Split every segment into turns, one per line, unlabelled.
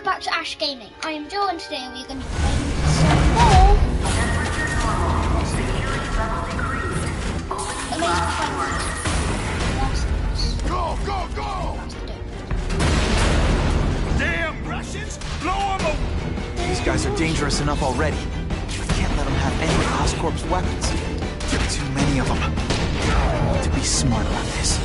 back to Ash Gaming. I am Joe and today we're going to be playing some more Amazing Spider-Man.
Go, go, go! Damn Russians! Blow them up!
These guys are dangerous enough already. I can't let them have any of Oscorp's weapons. There are too many of them. I need to be smart about this.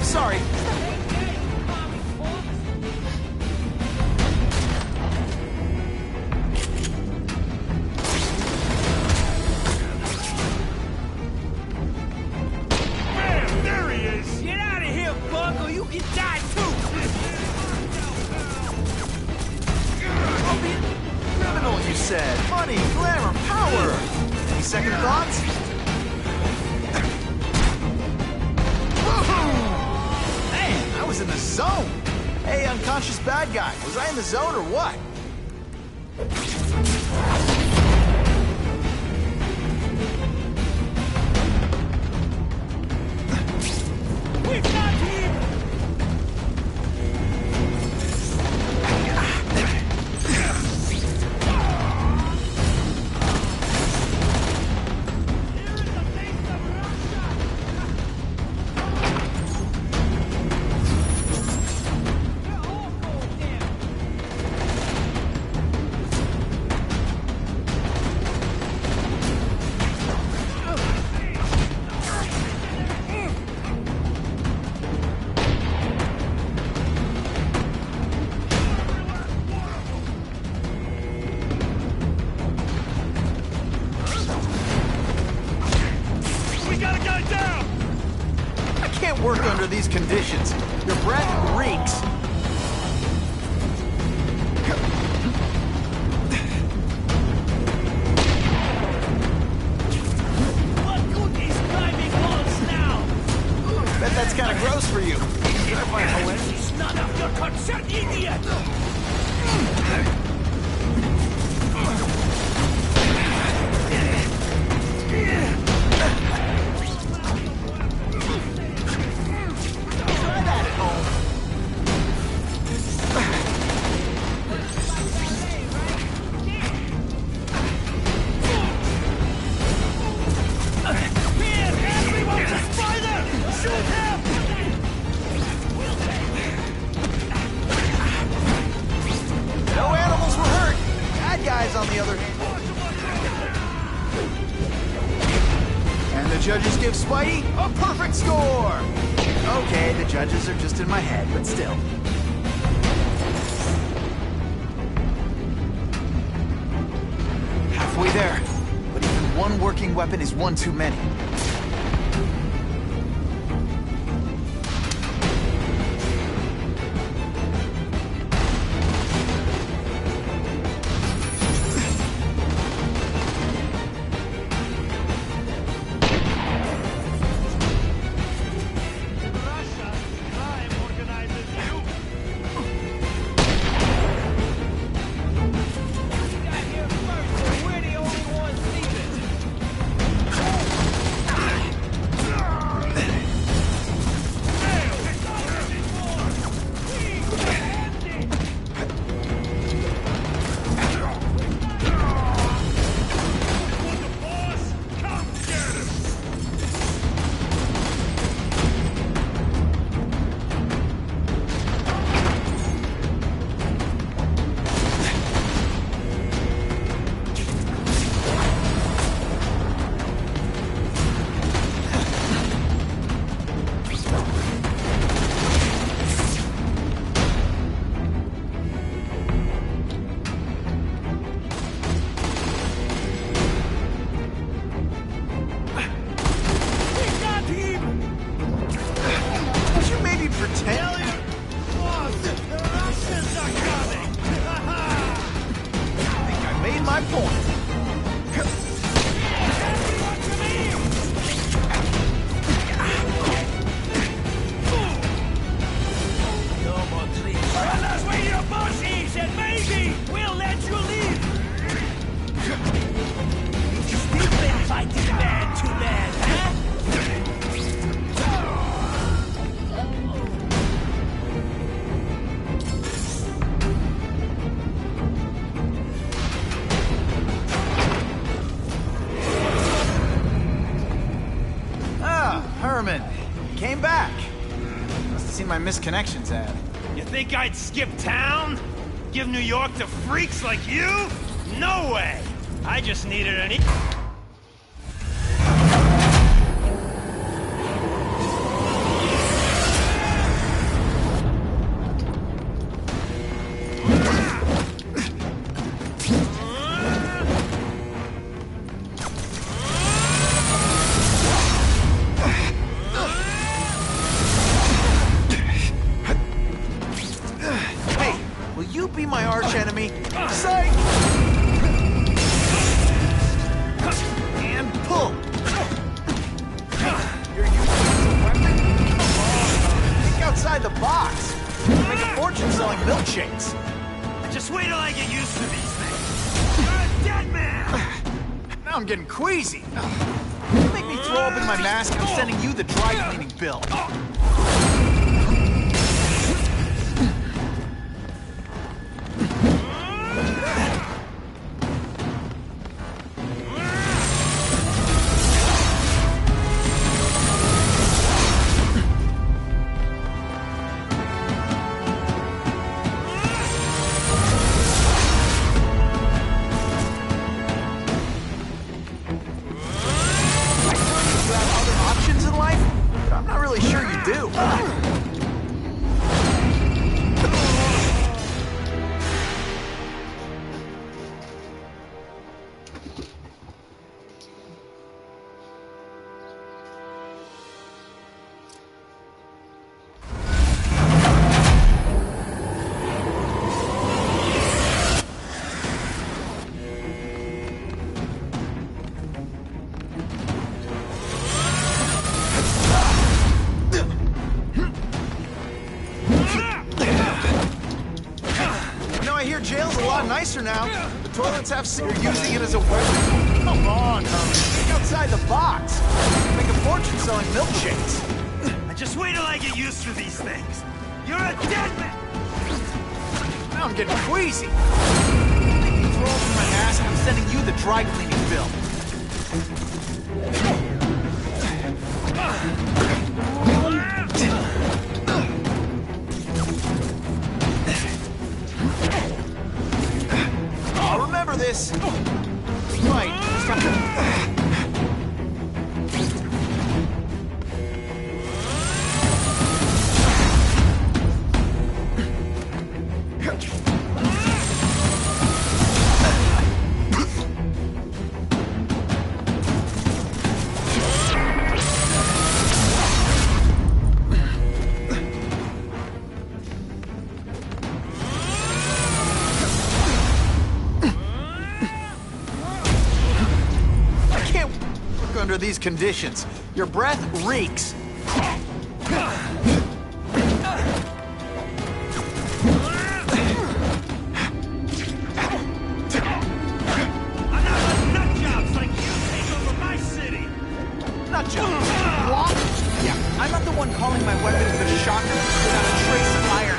Sorry.
Bam! There he is!
Get out of here, Bug, or you can die too!
Criminal, you said. Money, glamour, power. Any second thoughts? Man, I was in the zone. Hey, unconscious bad guy. Was I in the zone or what?
We got him!
Work under these conditions. Your breath reeks.
What good is climbing walls now?
Bet that's kind of gross for you.
It's none of your concern, idiot!
On the other hand. And the judges give Spidey a perfect score! Okay, the judges are just in my head, but still. Halfway there. But even one working weapon is one too many. my misconnections at?
You think I'd skip town? Give New York to freaks like you? No way! I just needed an
Be my arch enemy. Psych! And pull. You're using it as a weapon? Come on, think outside the box. You'll make a fortune selling milkshakes.
Just wait till I get used to these things. You're a dead man!
Now I'm getting queasy. You make me throw up in my mask, I'm sending you the dry cleaning bill. Nicer now. The toilets have you're using it as a weapon. Come on, Herman. Think outside the box. You make a fortune selling milkshakes.
Just wait till I get used to these things. You're a dead man!
Now I'm getting queasy. Make me throw up in my mask, I'm sending you the dry cleaning bill. Remember this. Right. Under these conditions, your breath reeks. What? Yeah, I'm not the one calling my weapons the shocker without a trace of iron.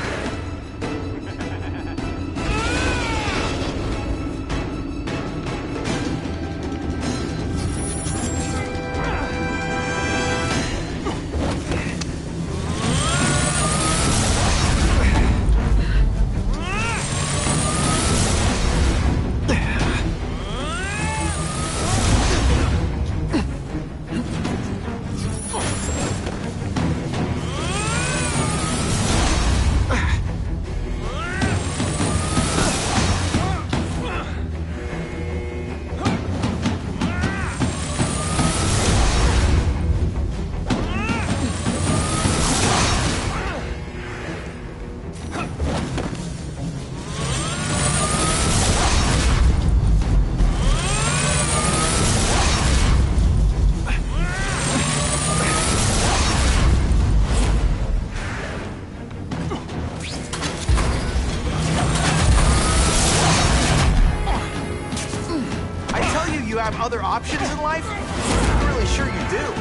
You have other options in life? I'm really sure you do.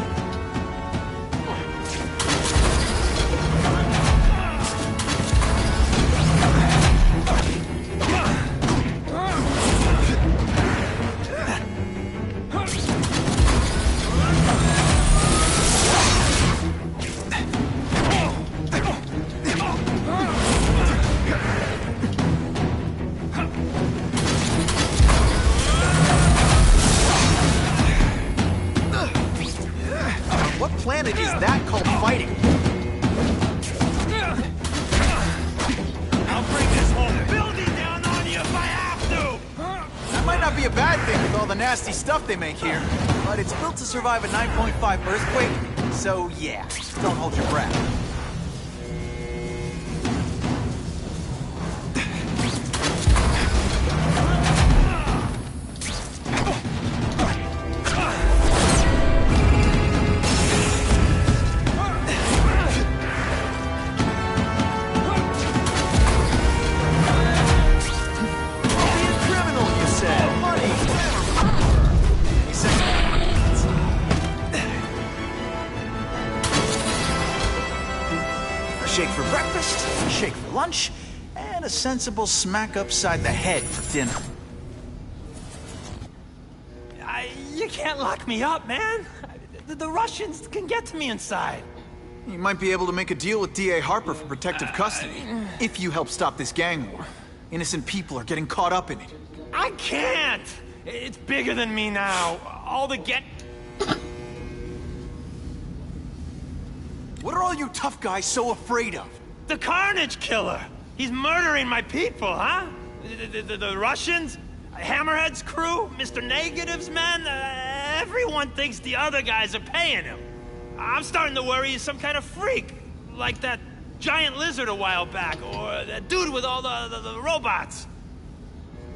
planet is that called fighting?
I'll bring this whole building down on you if I have to!
That might not be a bad thing with all the nasty stuff they make here, but it's built to survive a 9.5 earthquake, so yeah, don't hold your breath. Shake for breakfast, shake for lunch, and a sensible smack upside the head for dinner.
You can't lock me up, man. The Russians can get to me inside.
You might be able to make a deal with D.A. Harper for protective custody, if you help stop this gang war. Innocent people are getting caught up in it.
I can't! It's bigger than me now. All the
What are all you tough guys so afraid of?
The Carnage Killer! He's murdering my people, huh? The Russians? Hammerhead's crew? Mr. Negative's men? Everyone thinks the other guys are paying him. I'm starting to worry he's some kind of freak. Like that giant lizard a while back, or that dude with all the robots.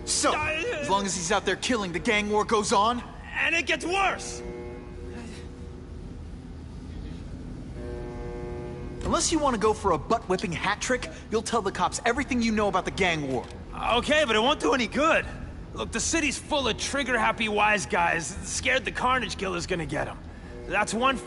So, as long as he's out there killing, the gang war goes on?
And it gets worse!
Unless you want to go for a butt-whipping hat trick, you'll tell the cops everything you know about the gang war.
Okay, but it won't do any good. Look, the city's full of trigger-happy wise guys, scared the Carnage Killer's gonna get them. That's one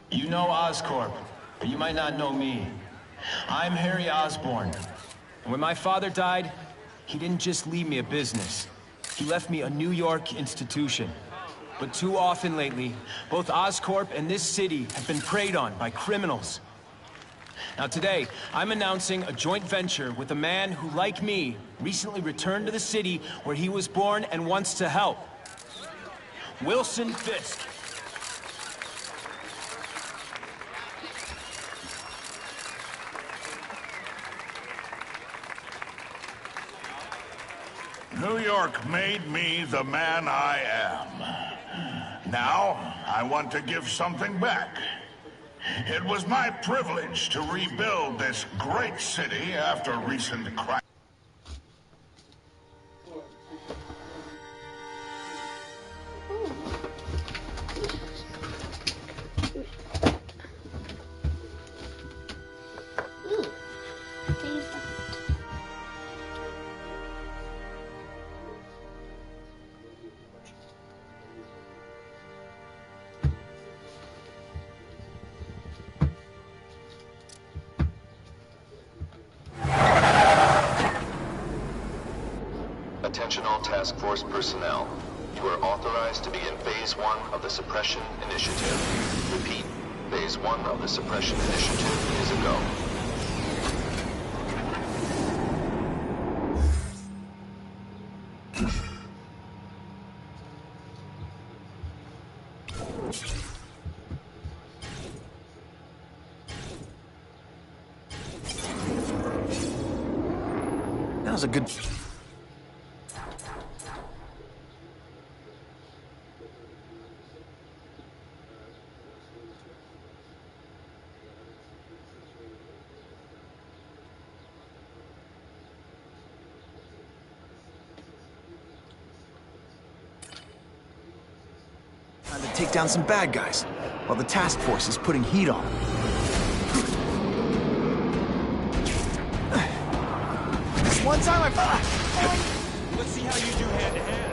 You know Oscorp, but you might not know me. I'm Harry Osborn. And when my father died, he didn't just leave me a business. He left me a New York institution. But too often lately, both Oscorp and this city have been preyed on by criminals. Now today, I'm announcing a joint venture with a man who, like me, recently returned to the city where he was born and wants to help. Wilson Fisk.
New York made me the man I am. Now, I want to give something back. It was my privilege to rebuild this great city after recent crimes.
Attention all task force personnel. You are authorized to begin Phase 1 of the Suppression Initiative. Repeat, Phase 1 of the Suppression Initiative is a go.
That was a good... Time to take down some bad guys, while the task force is putting heat on them. This one time I...
Let's see how you do hand-to-hand.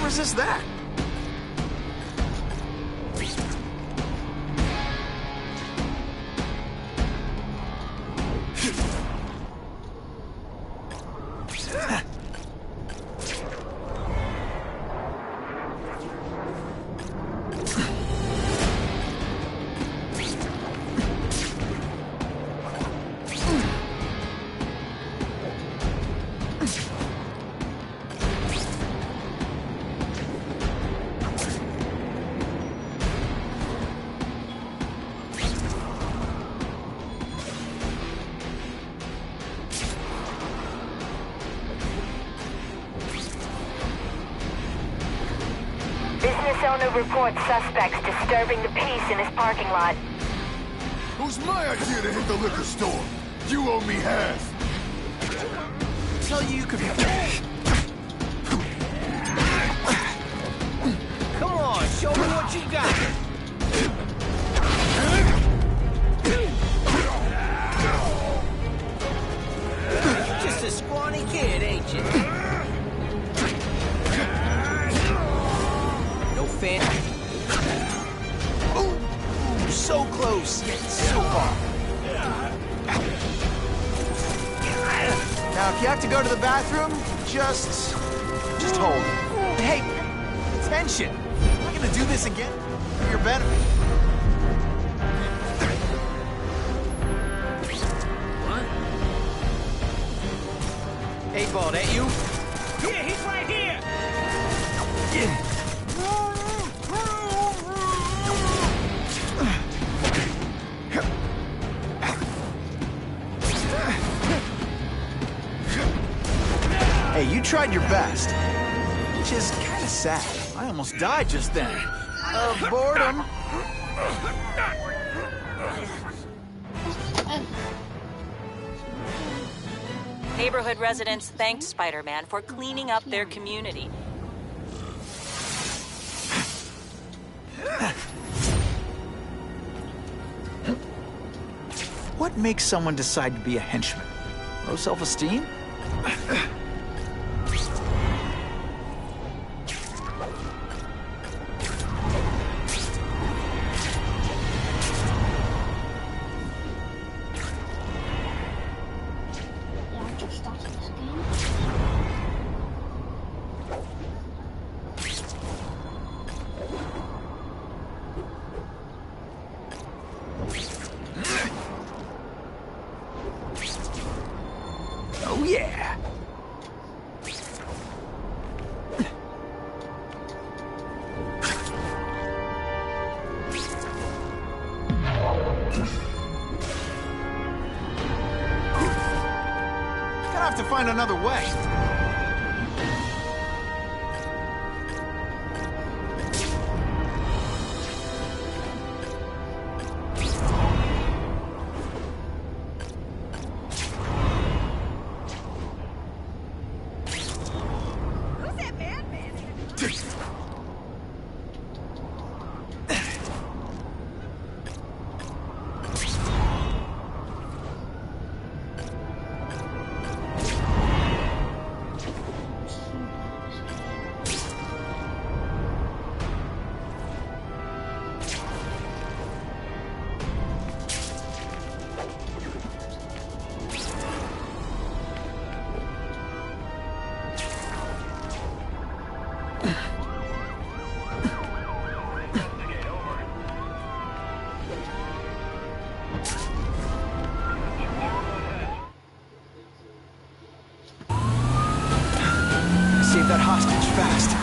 Resist that.
Business owner reports suspects disturbing the peace in his parking lot.
It was my idea to hit the liquor store. You owe me half.
Tell you could have.
Come on, show me what you got. You're just a scrawny kid, ain't you? No fan.
Ooh, so close, yet so far. Now, if you have to go to the bathroom, just hold. Hey, attention! I'm not gonna do this again for your benefit.
What?
8-Ball, that you?
Here, he's right here!
Hey, you tried your best. Which is kind of sad. I almost died just then. Of boredom.
Neighborhood residents thanked Spider-Man for cleaning up their community.
What makes someone decide to be a henchman? Low self-esteem? Oh yeah! Gonna have to find another way. Save that hostage fast.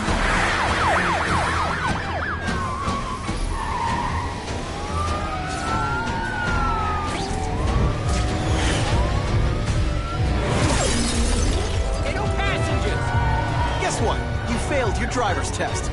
driver's test.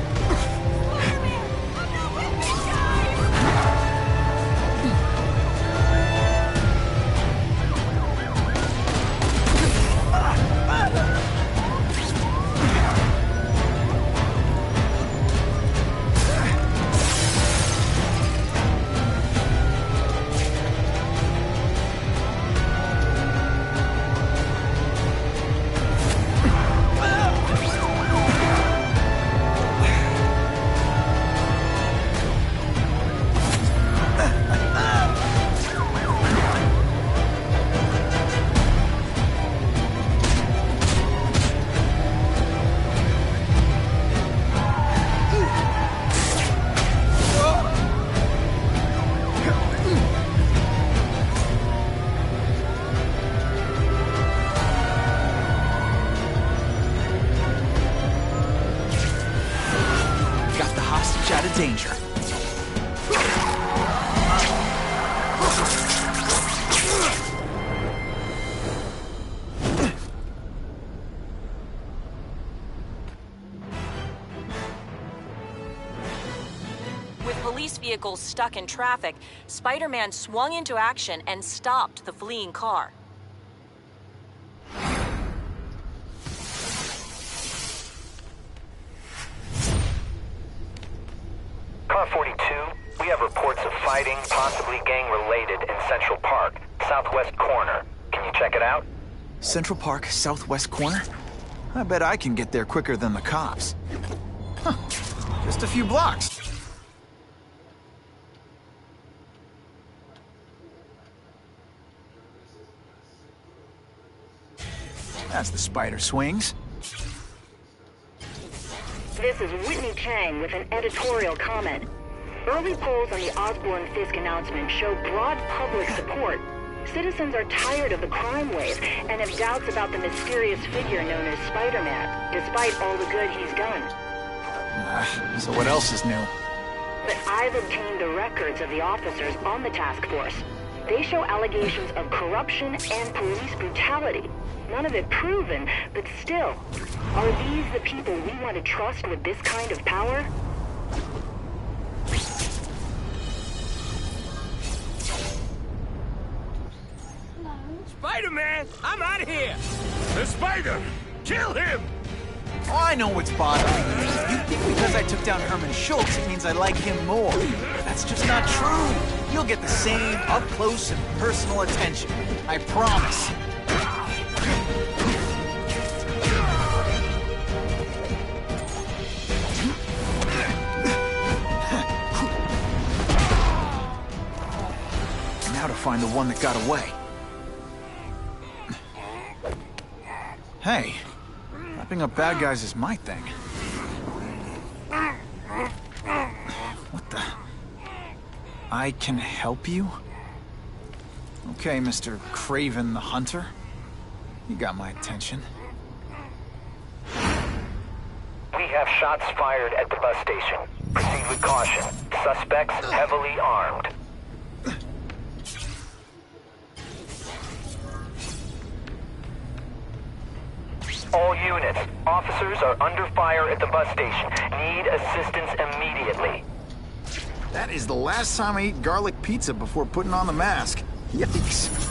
Out of danger.
With police vehicles stuck in traffic, Spider-Man swung into action and stopped the fleeing car.
Car 42, we have reports of fighting, possibly gang-related, in Central Park, southwest corner. Can you check it out?
Central Park, southwest corner? I bet I can get there quicker than the cops. Huh. Just a few blocks. As the spider swings.
This is Whitney Chang with an editorial comment. Early polls on the Osborn-Fisk announcement show broad public support. Citizens are tired of the crime wave and have doubts about the mysterious figure known as Spider-Man, despite all the good he's done.
So what else is new?
But I've obtained the records of the officers on the task force. They show allegations of corruption and police brutality. None of it proven, but still. Are these the people we want to trust with this kind of power?
Spider-Man, I'm out of here! The Spider! Kill him!
Oh, I know what's bothering you. You think because I took down Herman Schultz, it means I like him more. That's just not true. You'll get the same up-close and personal attention. I promise. Now to find the one that got away. Hey, wrapping up bad guys is my thing. What the? I can help you? Okay, Mr. Craven the Hunter. You got my attention.
We have shots fired at the bus station. Proceed with caution. Suspects heavily armed. All units, officers are under fire at the bus station. Need assistance immediately.
That is the last time I ate garlic pizza before putting on the mask. Yikes.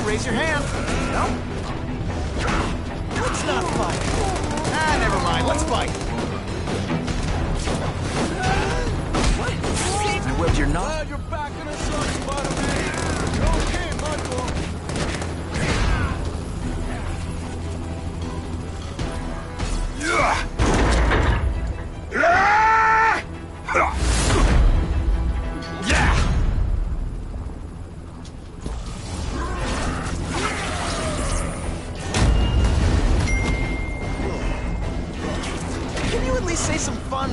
Raise your hand. No? not fight. Ah, never mind. Let's fight. I webbed your knot.
You're back in the sun, Spider-Man. Okay, Michael.
Can you at least say some fun?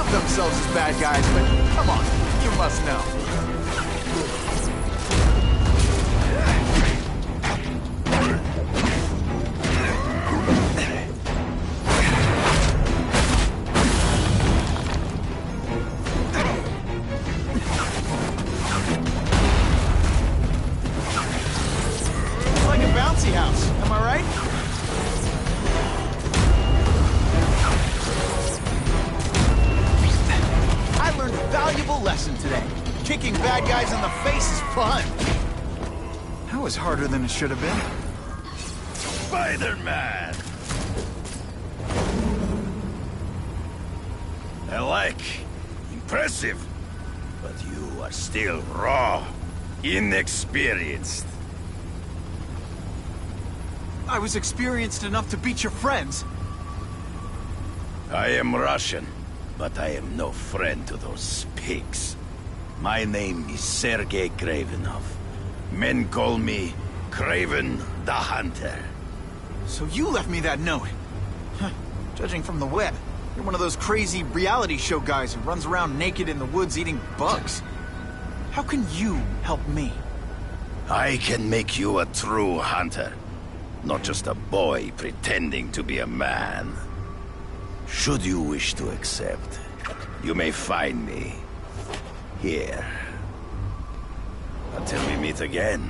Themselves as bad guys, but come on, you must know. It's like a bouncy house, am I right? Valuable lesson today. Kicking bad guys in the face is fun. That was harder than it should have been.
Spider-Man! I like. Impressive. But you are still raw. Inexperienced.
I was experienced enough to beat your friends.
I am Russian. But I am no friend to those pigs. My name is Sergei Kravenov. Men call me Kraven the Hunter.
So you left me that note. Huh. Judging from the web, you're one of those crazy reality show guys who runs around naked in the woods eating bugs. How can you help me?
I can make you a true hunter. Not just a boy pretending to be a man. Should you wish to accept, you may find me here. Until we meet again.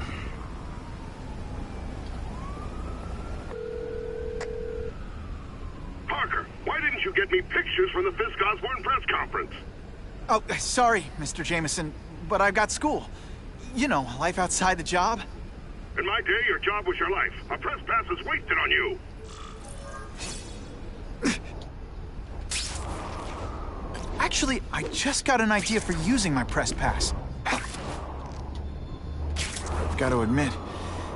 Parker, why didn't you get me pictures from the Fisk Osborn press conference?
Oh, sorry, Mr. Jameson, but I've got school. You know, life outside the job.
In my day, your job was your life. A press pass is wasted on you.
Actually, I just got an idea for using my press pass. I've got to admit,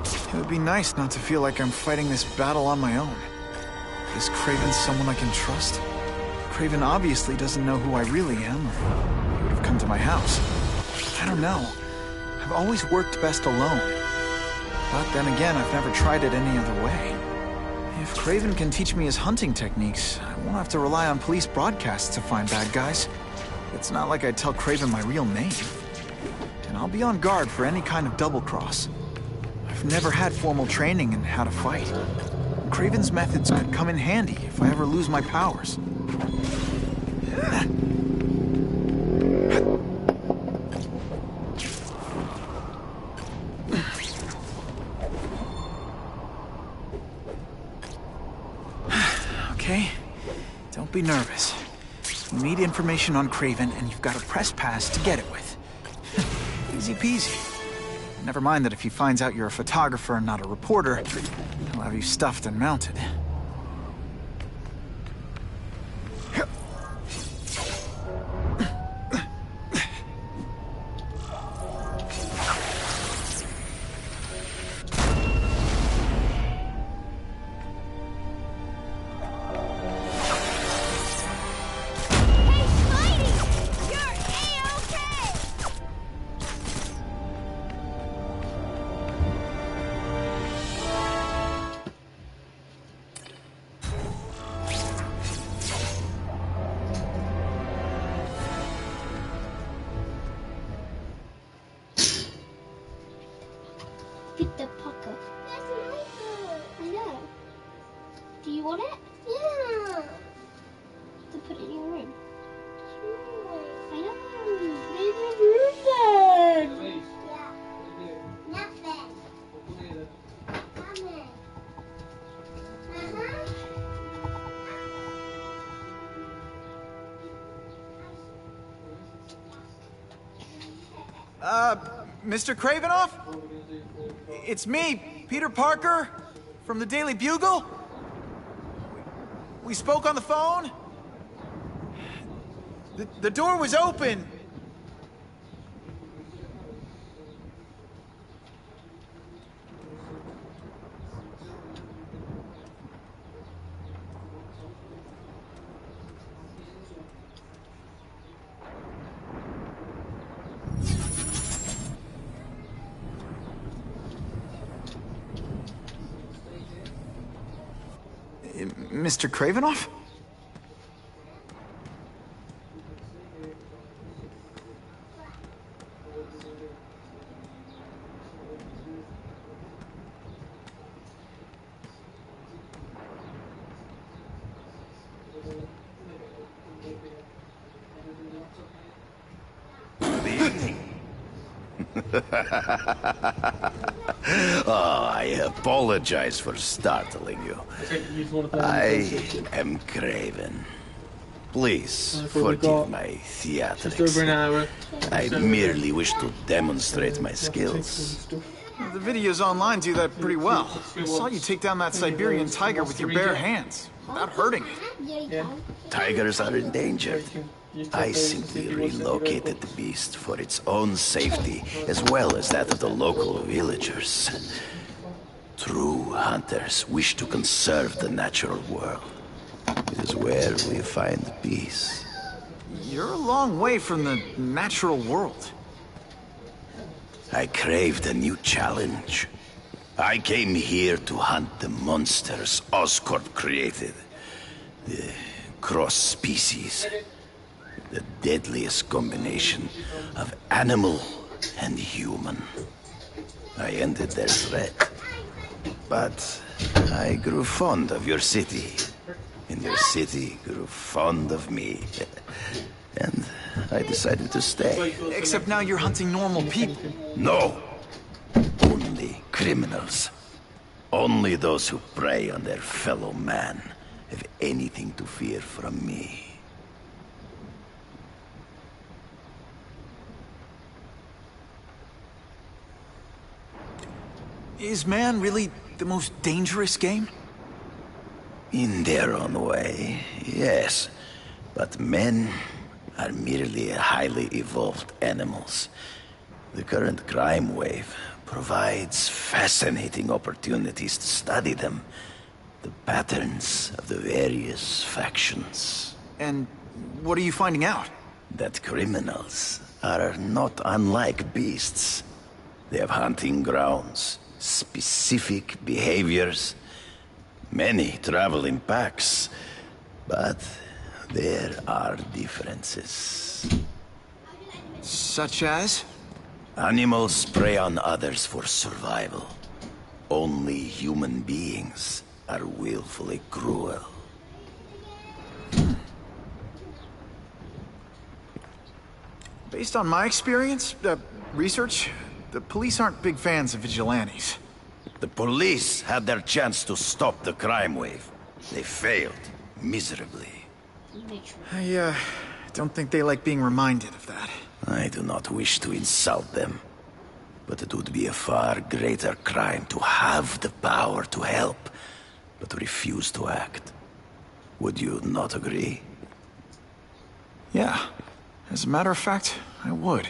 it would be nice not to feel like I'm fighting this battle on my own. Is Kraven someone I can trust? Kraven obviously doesn't know who I really am, or he would have come to my house. I don't know. I've always worked best alone. But then again, I've never tried it any other way. If Kraven can teach me his hunting techniques, I won't have to rely on police broadcasts to find bad guys. It's not like I'd tell Kraven my real name. And I'll be on guard for any kind of double-cross. I've never had formal training in how to fight. Kraven's methods could come in handy if I ever lose my powers. Okay? Don't be nervous. You need information on Kraven, and you've got a press pass to get it with. Easy peasy. Never mind that if he finds out you're a photographer and not a reporter, he'll have you stuffed and mounted.
Peter Parker. That's Michael. I know. Do you want it? Yeah. To put it in your room. I know. Maybe a room then. Yeah. Nothing. Coming.
Mr. Kravinoff? It's me, Peter Parker, from the Daily Bugle. We spoke on the phone. The door was open. Mr. Kravinoff?
Oh, I apologize for startling you. I am Kraven. Please forgive my theatrics. I merely wish to demonstrate my skills.
The videos online do that pretty well. I saw you take down that Siberian tiger with your bare hands, without hurting it.
Tigers are endangered. I simply relocated the beast for its own safety, as well as that of the local villagers. True hunters wish to conserve the natural world. It is where we find peace.
You're a long way from the natural world.
I craved a new challenge. I came here to hunt the monsters Oscorp created. The cross-species. The deadliest combination of animal and human. I ended their threat. But I grew fond of your city. And your city grew fond of me. And I decided to stay.
Except now you're hunting normal people.
No! Only criminals. Only those who prey on their fellow man have anything to fear from me.
Is man really the most dangerous game?
In their own way, yes. But men are merely highly evolved animals. The current crime wave provides fascinating opportunities to study them. The patterns of the various factions.
And what are you finding out?
That criminals are not unlike beasts. They have hunting grounds, specific behaviors. Many travel in packs, but there are differences.
Such as?
Animals prey on others for survival. Only human beings are willfully cruel.
Based on my experience, research, the police aren't big fans of vigilantes.
The police had their chance to stop the crime wave. They failed, miserably.
I don't think they like being reminded of that.
I do not wish to insult them. But it would be a far greater crime to have the power to help, but refuse to act. Would you not agree?
Yeah. As a matter of fact, I would.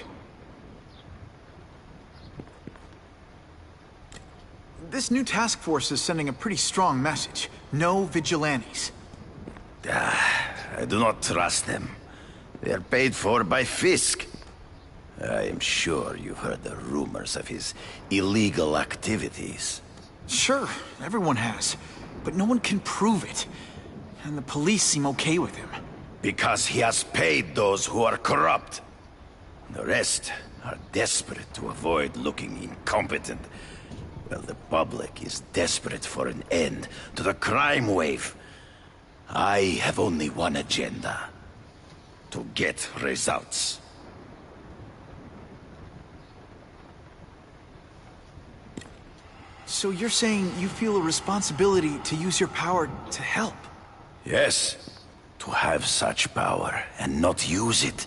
This new task force is sending a pretty strong message. No vigilantes.
I do not trust them. They are paid for by Fisk. I am sure you've heard the rumors of his illegal activities.
Sure, everyone has. But no one can prove it. And the police seem okay with him.
Because he has paid those who are corrupt. The rest are desperate to avoid looking incompetent. Well, the public is desperate for an end to the crime wave. I have only one agenda. To get results.
So you're saying you feel a responsibility to use your power to help?
Yes. To have such power and not use it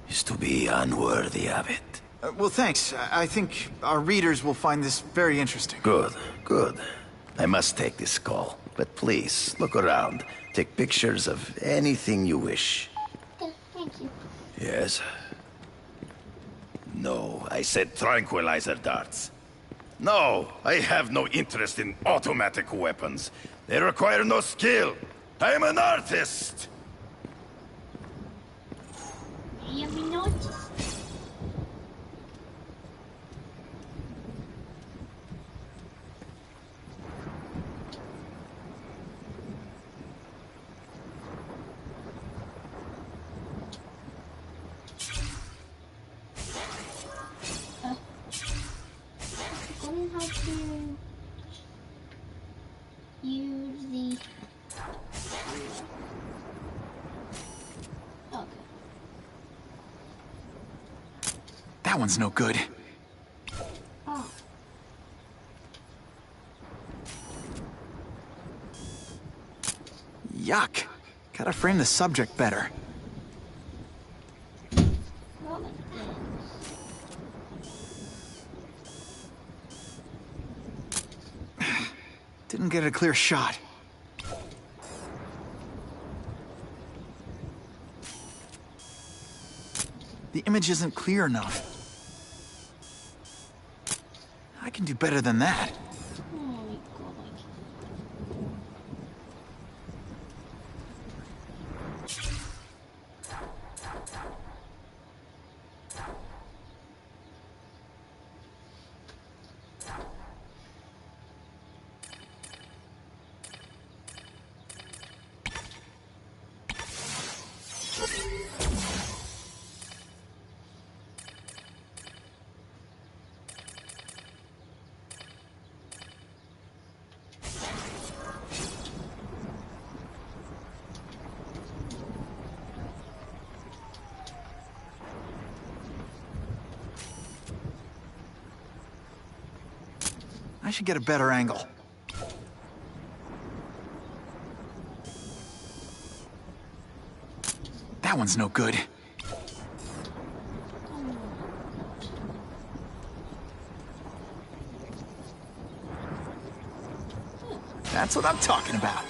is to be unworthy of it.
Well, thanks. I think our readers will find this very interesting.
Good, good. I must take this call. But please, look around. Take pictures of anything you wish.
Okay, thank you.
Yes? No, I said tranquilizer darts. No, I have no interest in automatic weapons. They require no skill. I am an artist!
I am an artist. How to use the okay.
That one's no good.
Oh.
Yuck. Gotta frame the subject better.
Not like this.
Didn't get a clear shot. The image isn't clear enough. I can do better than that. I should get a better angle. That one's no good. That's what I'm talking about.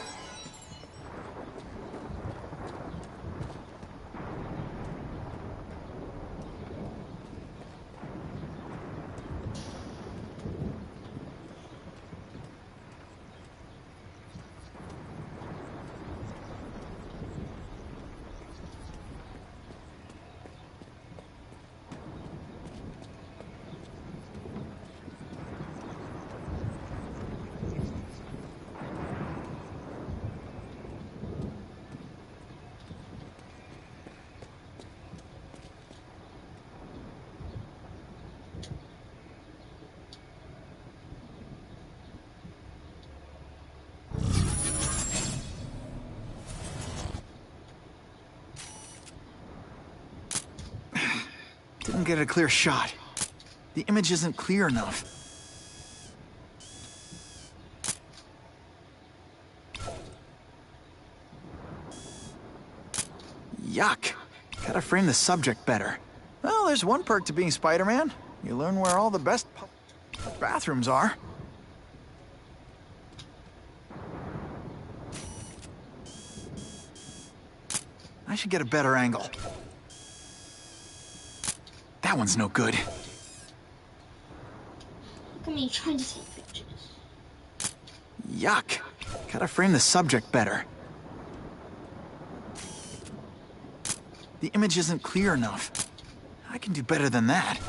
Didn't get a clear shot. The image isn't clear enough. Yuck. Gotta frame the subject better. Well, there's one perk to being Spider-Man. You learn where all the best bathrooms are. I should get a better angle. That one's no good.
Look at me trying to take pictures.
Yuck. Gotta frame the subject better. The image isn't clear enough. I can do better than that.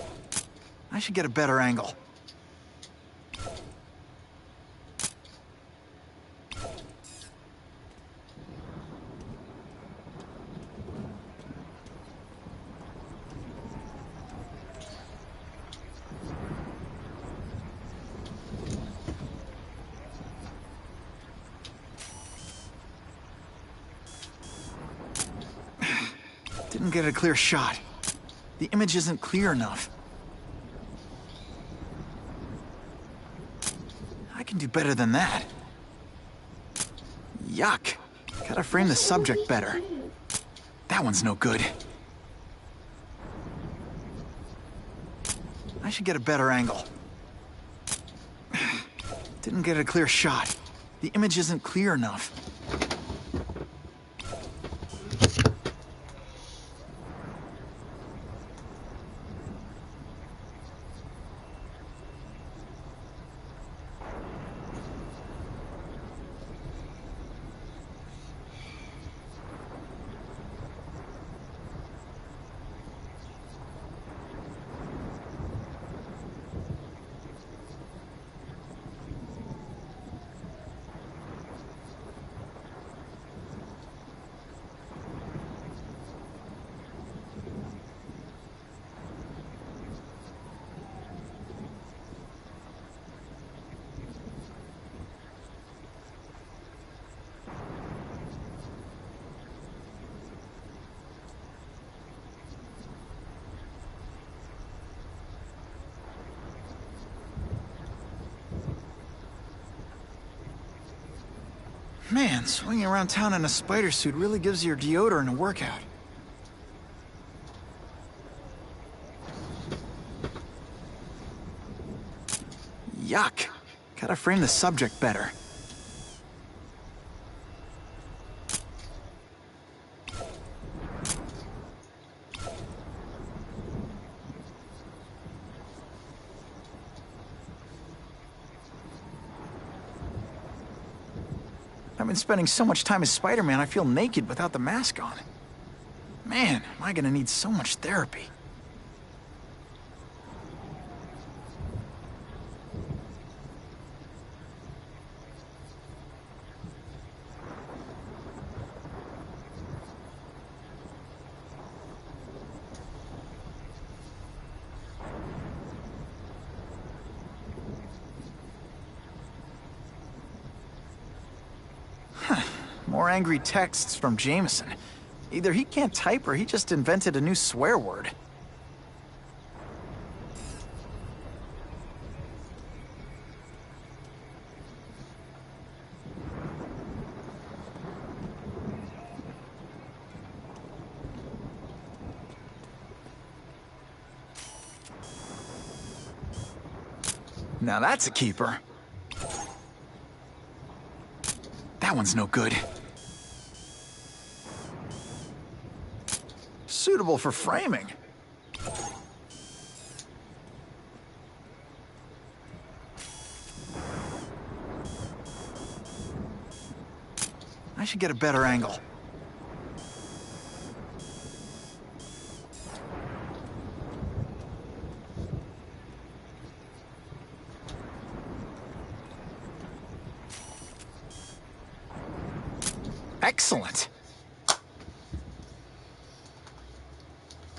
I should get a better angle. Didn't get a clear shot. The image isn't clear enough. I can do better than that. Yuck. Gotta frame the subject better. That one's no good. I should get a better angle. Didn't get a clear shot. The image isn't clear enough. Man, swinging around town in a spider suit really gives your deodorant a workout. Yuck. Gotta frame the subject better. I've been spending so much time as Spider-Man, I feel naked without the mask on. Man, am I gonna need so much therapy. More angry texts from Jameson. Either he can't type or he just invented a new swear word. Now that's a keeper. That one's no good. Suitable for framing. I should get a better angle. Excellent.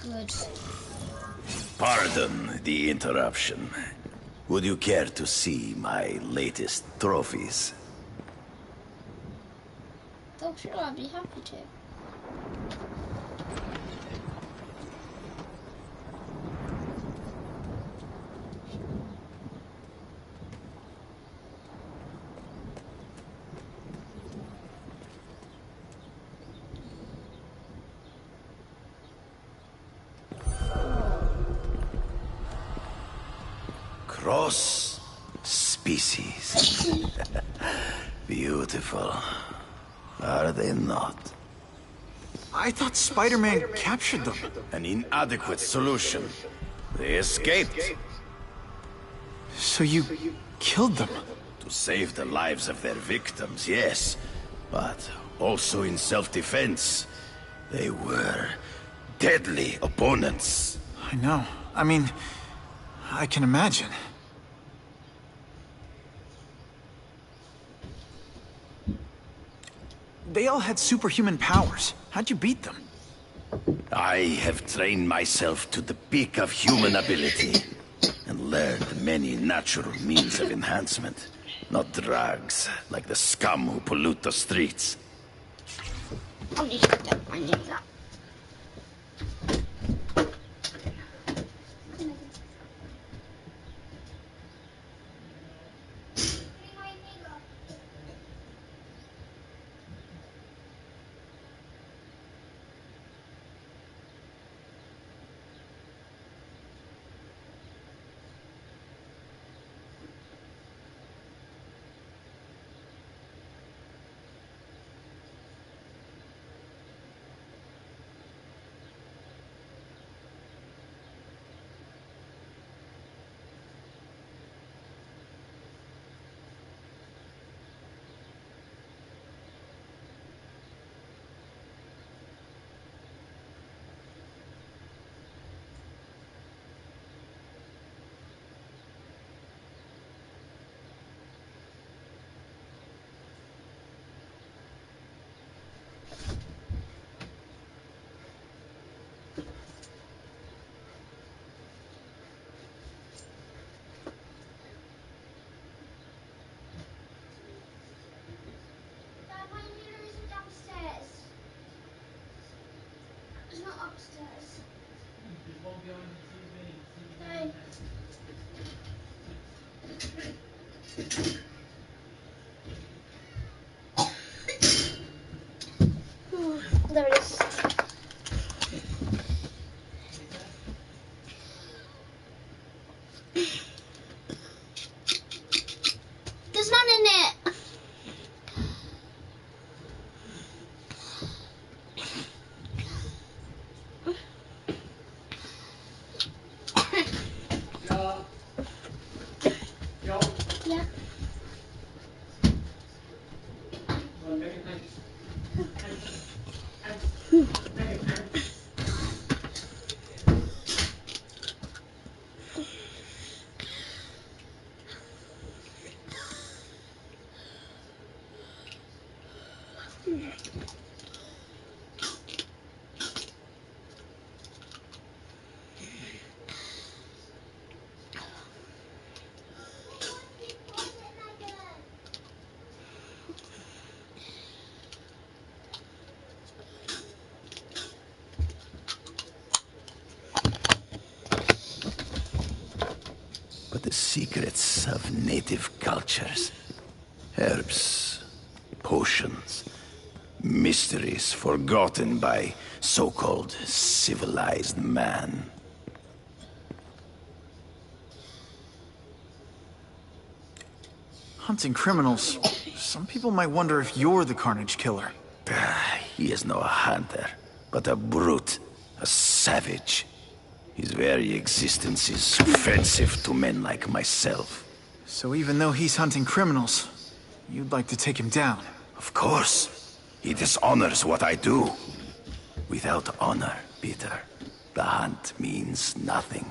Good.
Pardon the interruption. Would you care to see my latest trophies?
Oh, sure, I'd be happy to.
Cross species. Beautiful. Are they not?
I thought Spider-Man captured them.
An inadequate solution. They escaped.
So you killed them?
To save the lives of their victims, yes. But also in self-defense. They were deadly opponents.
I know. I mean, I can imagine. They all had superhuman powers. How'd you beat them?
I have trained myself to the peak of human ability and learned many natural means of enhancement. Not drugs, like the scum who pollute the streets.
There it is. There's none in it. Yeah.
But the secrets of native cultures, herbs, potions, mysteries forgotten by so-called civilized man.
Hunting criminals. Some people might wonder if you're the Carnage Killer.
He is no hunter, but a brute, a savage. His very existence is offensive to men like myself.
So even though he's hunting criminals, you'd like to take him down?
Of course. He dishonors what I do. Without honor, Peter, the hunt means nothing.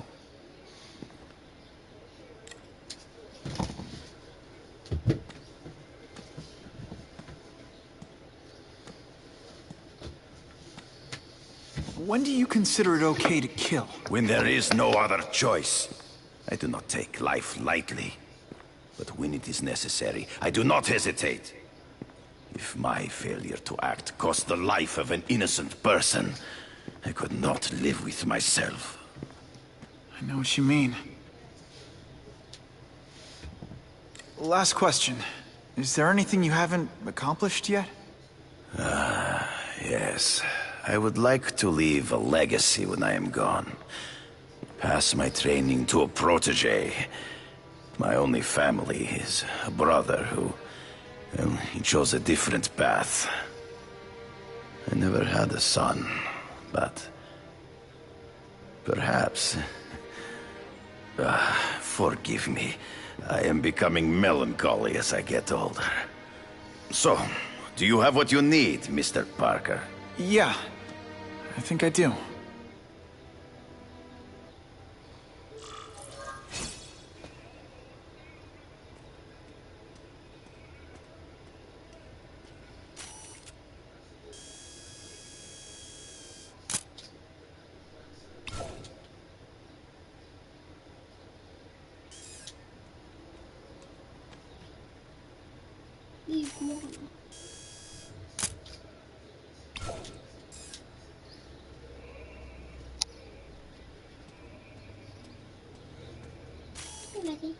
When do you consider it okay to kill?
When there is no other choice. I do not take life lightly. But when it is necessary, I do not hesitate. If my failure to act cost the life of an innocent person, I could not live with myself.
I know what you mean. Last question. Is there anything you haven't accomplished yet?
Yes. I would like to leave a legacy when I am gone. Pass my training to a protege. My only family is a brother who... well, he chose a different path. I never had a son, but... perhaps... forgive me. I am becoming melancholy as I get older. So, do you have what you need, Mr. Parker?
Yeah, I think I do.
Ready.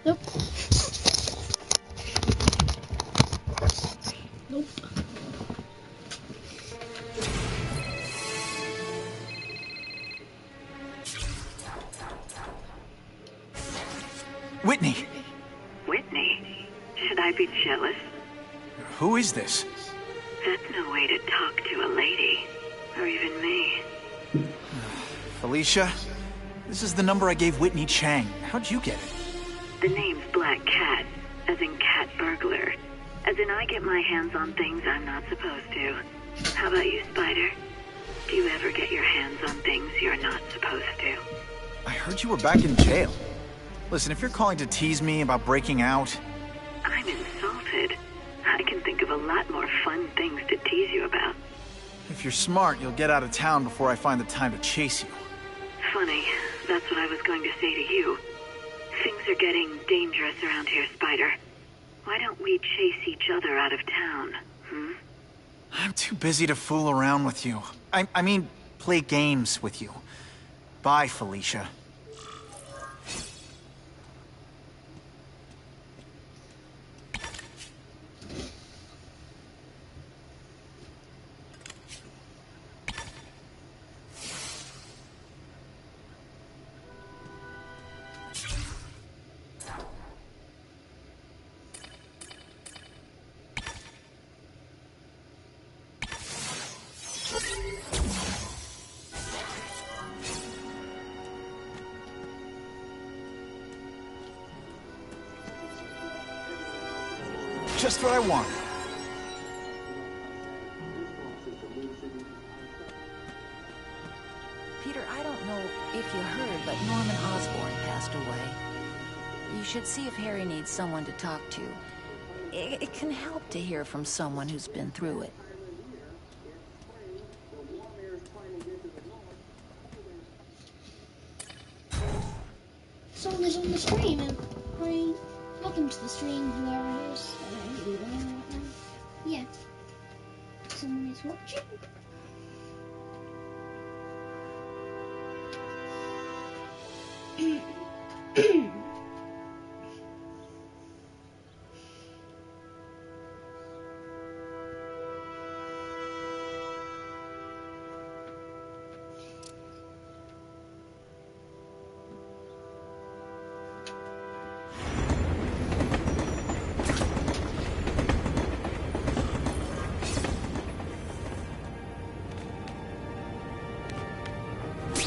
Nope. Nope.
Whitney!
Whitney? Should I be jealous?
Who is this?
That's no way to talk to a lady. Or even me.
Felicia? This is the number I gave Whitney Chang. How'd you get it?
The name's Black Cat, as in cat burglar. As in I get my hands on things I'm not supposed to. How about you, Spider? Do you ever get your hands on things you're not supposed to?
I heard you were back in jail. Listen, if you're calling to tease me about breaking out...
I'm insulted. I can think of a lot more fun things to tease you about.
If you're smart, you'll get out of town before I find the time to chase you.
Funny, that's what I was going to say to you. Things are getting dangerous around here, Spider. Why don't we chase each other out of town,
I'm too busy to fool around with you. I mean, play games with you. Bye, Felicia. Just what I want.
Peter, I don't know if you heard, but Norman Osborn passed away. You should see if Harry needs someone to talk to. It can help to hear from someone who's been through it.
Song is on the stream, and welcome to the stream, whoever it is. Yeah. Someone is watching.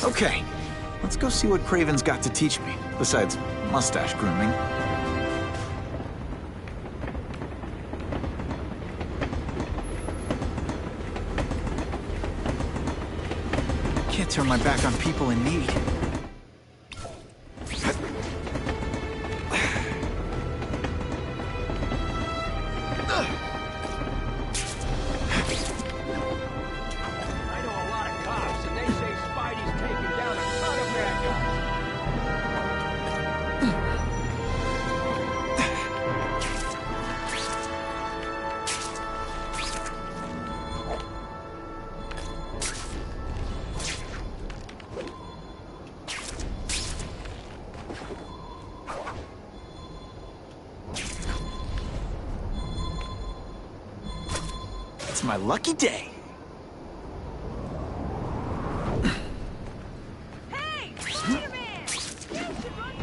Okay, let's go see what Kraven's got to teach me, besides mustache grooming. Can't turn my back on people in need. It's my lucky day.
Hey, Spider-Man! You should run for fire!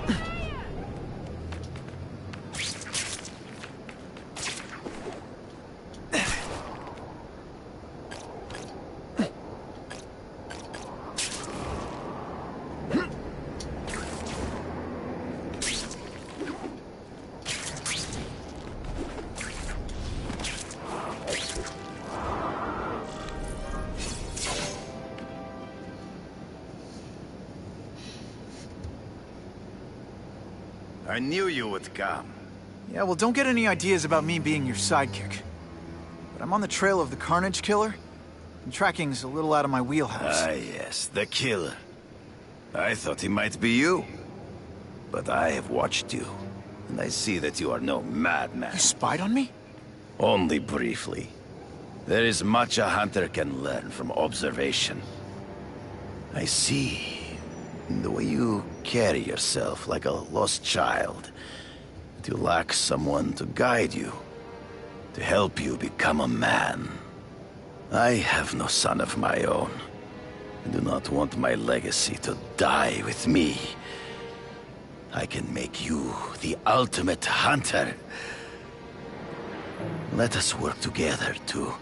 I knew you would come.
Yeah, well, don't get any ideas about me being your sidekick. But I'm on the trail of the Carnage Killer, and tracking's a little out of my wheelhouse.
Ah, yes, the killer. I thought he might be you. But I have watched you, and I see that you are no madman.
You spied on me?
Only briefly. There is much a hunter can learn from observation. I see. The way you carry yourself like a lost child. but you lack someone to guide you, to help you become a man. I have no son of my own. I do not want my legacy to die with me. I can make you the ultimate hunter. Let us work together to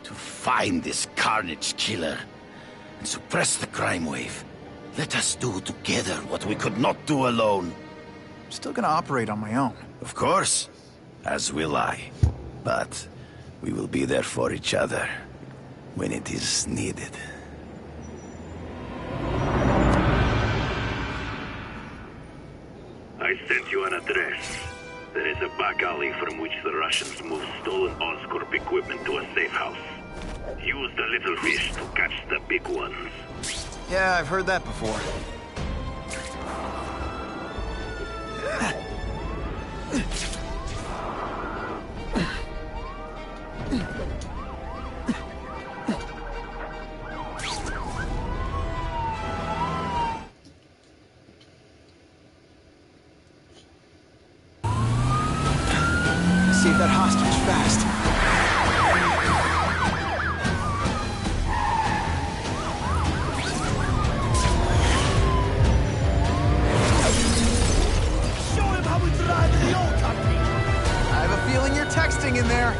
find this carnage killer and suppress the crime wave. Let us do together what we could not do alone.
I'm still gonna operate on my own.
Of course, as will I. But we will be there for each other when it is needed.
I sent you an address. There is a back alley from which the Russians move stolen Oscorp equipment to a safe house. Use the little fish to catch the big ones.
Yeah, I've heard that before. Save that hostage fast.
Show him how we drive in the old country.
I have a feeling you're texting in there.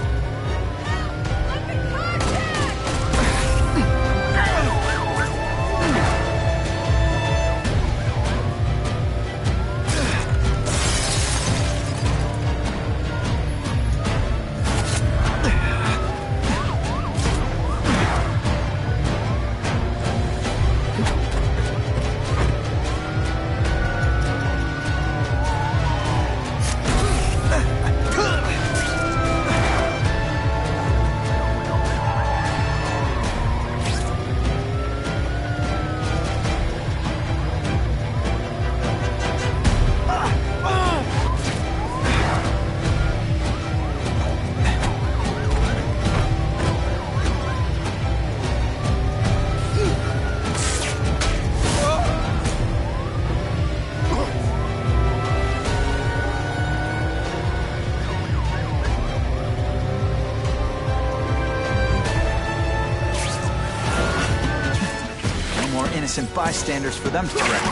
Innocent bystanders for them to correct.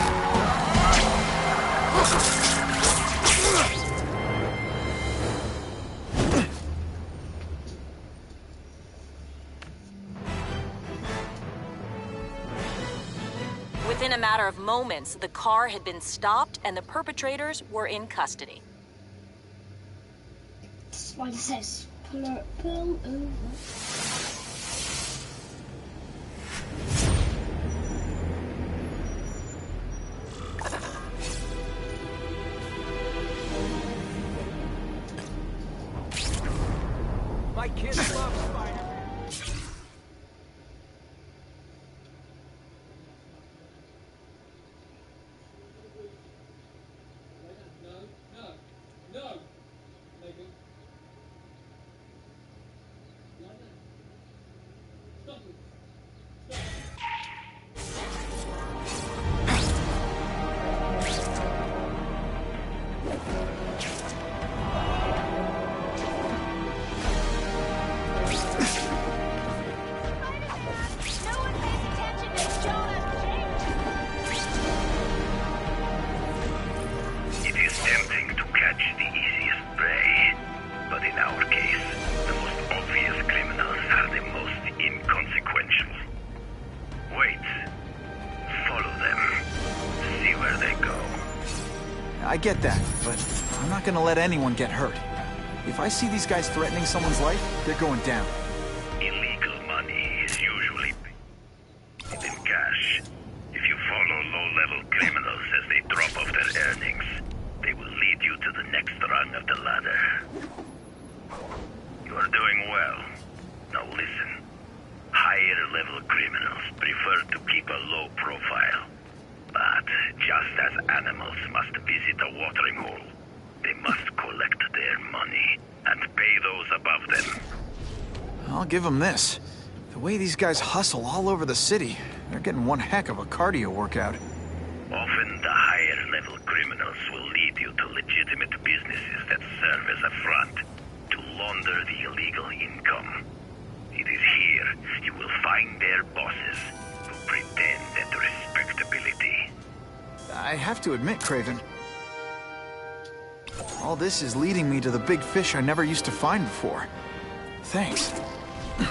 Within a matter of moments, the car had been stopped and the perpetrators were in custody.
That's why it says pull over.
My kids love Spider-Man.
No. Stop it.
I get that, but I'm not gonna let anyone get hurt. If I see these guys threatening someone's life, they're going down.
Illegal money is usually paid in cash. If you follow low-level criminals as they drop off their earnings, they will lead you to the next rung of the ladder. You are doing well. Now listen. Higher-level criminals prefer to keep a low profile. But just as animals must visit a watering hole, they must collect their money and pay those above them.
I'll give them this. The way these guys hustle all over the city, they're getting one heck of a cardio workout.
Often the higher-level criminals will lead you to legitimate businesses serve as a front to launder the illegal income. It is here you will find their bosses who pretend at respectability.
I have to admit, Kraven, all this is leading me to the big fish I never used to find before. Thanks.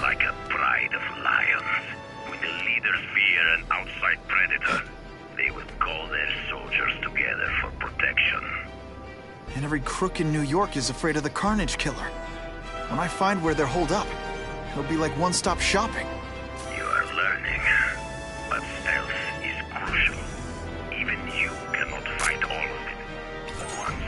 Like a pride of lions, when the leaders fear an outside predator, they will call their soldiers together for protection.
And every crook in New York is afraid of the Carnage Killer. When I find where they're holed up, it'll be like one-stop shopping.
You are learning, but stealth is crucial. Even you cannot fight all of it at once.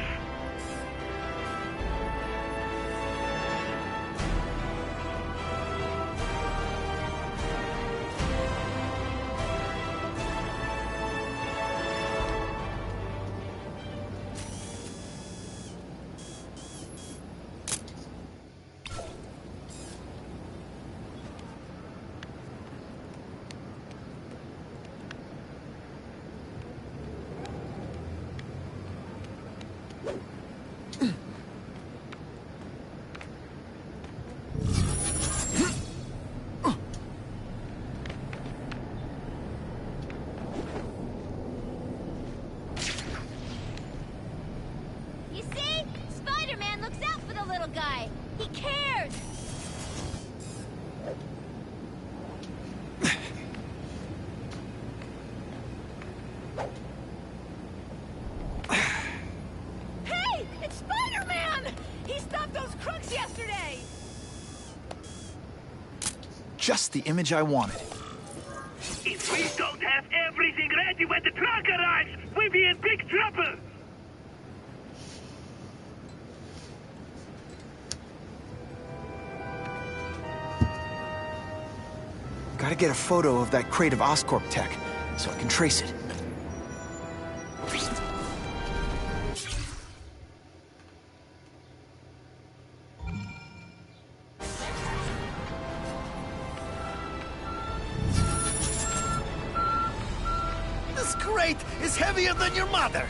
You see? Spider-Man looks out for the little guy. He cares.
Hey! It's Spider-Man! He stopped those crooks yesterday!
Just the image I wanted.
If we don't have everything ready when the truck arrives, we'll be in big trouble!
Gotta get a photo of that crate of Oscorp tech, so I can trace it.
This crate is heavier than your mother!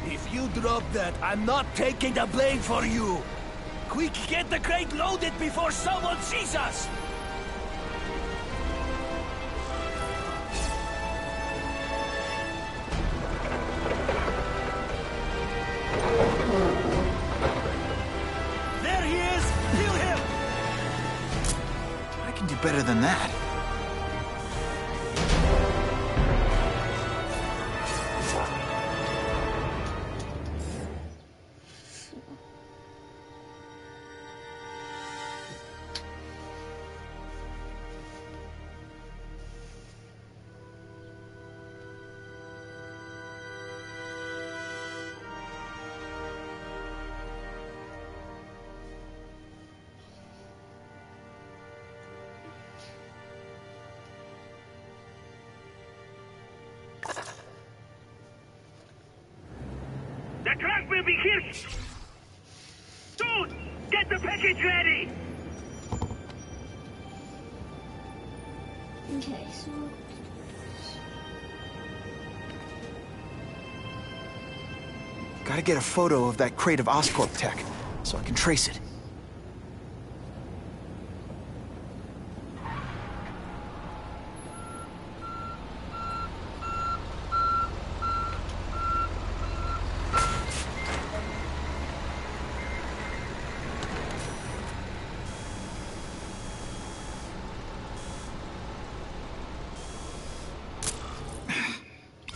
If you drop that, I'm not taking the blame for you! Quick, get the crate loaded before someone sees us! There he is! Kill him!
I can do better than that.
The truck will be here soon! Get the package ready!
Okay, so...
Gotta get a photo of that crate of Oscorp tech, so I can trace it.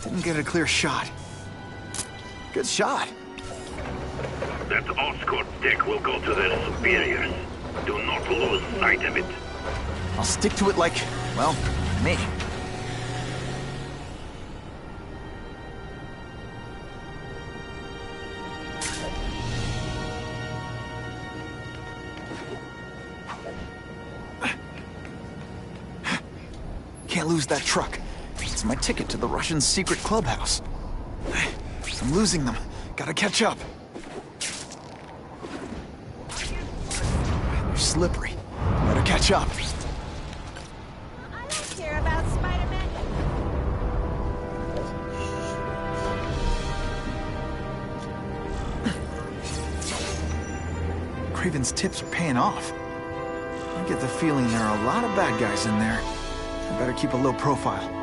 Didn't get a clear shot. Good shot.
That Oscorp tech will go to their superiors. Do not lose sight of it.
I'll stick to it like, well, me. Can't lose that truck. It's my ticket to the Russian secret clubhouse. I'm losing them. Gotta catch up. They're slippery. Better catch up.
I don't care about Spider-Man.
Kraven's tips are paying off. I get the feeling there are a lot of bad guys in there. I better keep a low profile.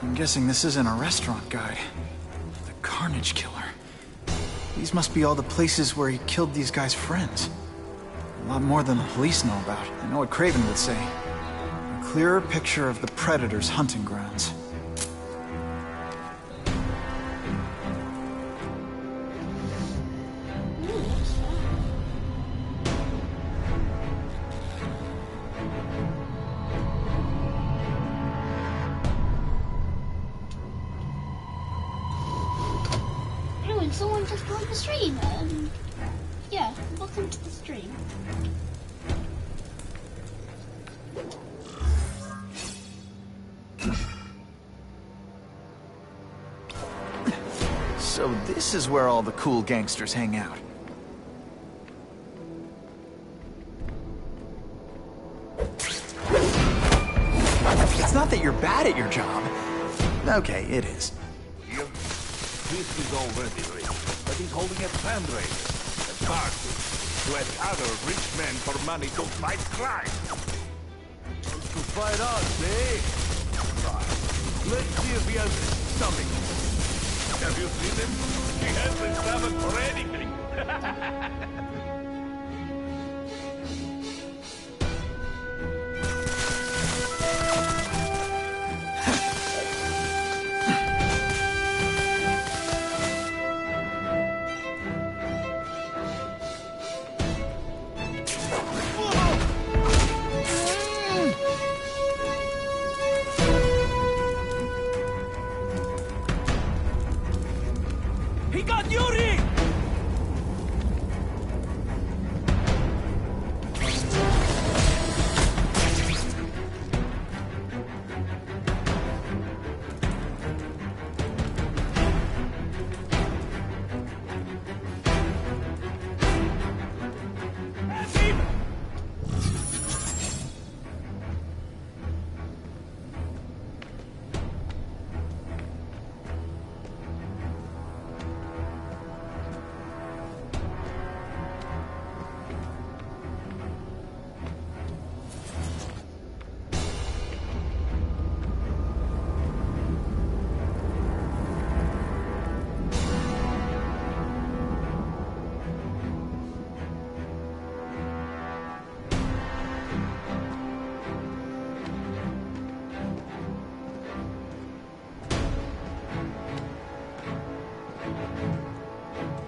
I'm guessing this isn't a restaurant guide. The Carnage Killer. These must be all the places where he killed these guys' friends. A lot more than the police know about. I know what Kraven would say. A clearer picture of the Predator's hunting grounds.
Someone just joined the stream. Yeah, welcome to the stream.
So this is where all the cool gangsters hang out. It's not that you're bad at your job. Okay, it is.
This is already rich, but he's holding a fundraiser, a party, to ask other rich men for money to fight crime. To fight us, eh? Right. Let's see if he has the stomach. Have you seen him? He has the stomach for anything.
He got Yuri!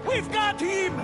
We've got him!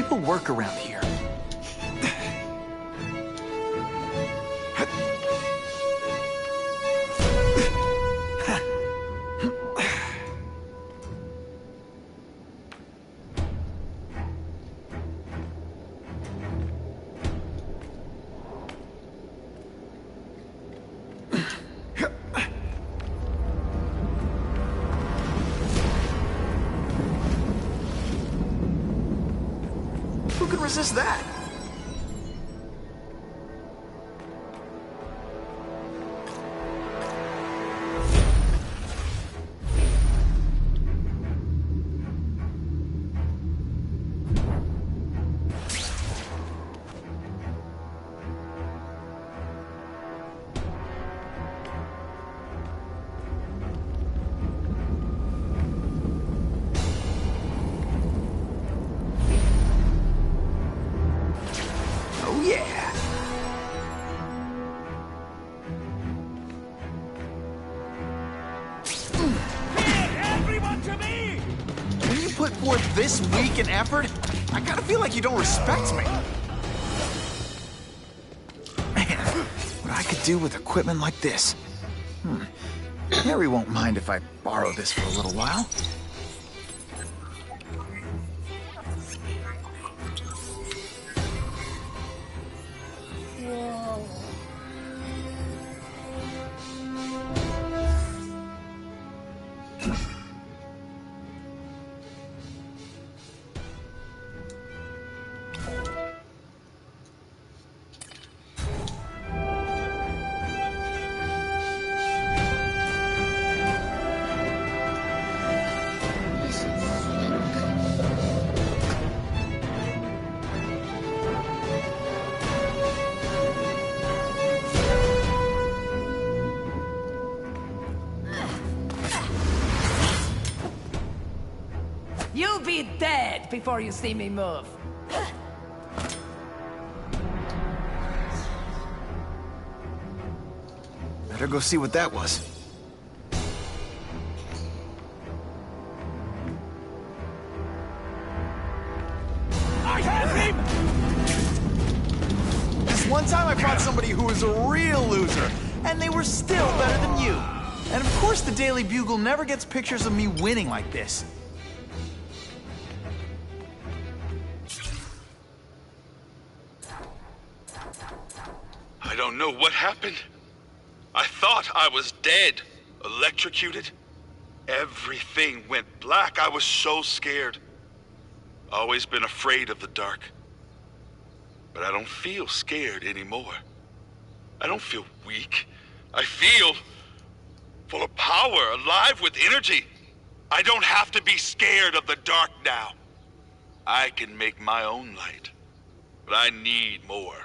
people work around here. Who can resist that? Oh yeah!
Everyone to me!
When you put forth this week an effort, I kinda feel like you don't respect me. Man, what I could do with equipment like this. Harry won't mind if I borrow this for a little while.
Whoa. This is sick.
You'll be dead before you see me move.
Better go see what that was.
I have him!
This one time I brought somebody who was a real loser, and they were still better than you. And of course the Daily Bugle never gets pictures of me winning like this.
I don't know what happened. I thought I was dead, electrocuted. Everything went black. I was so scared. Always been afraid of the dark. But I don't feel scared anymore. I don't feel weak. I feel full of power, alive with energy. I don't have to be scared of the dark now. I can make my own light. But I need more.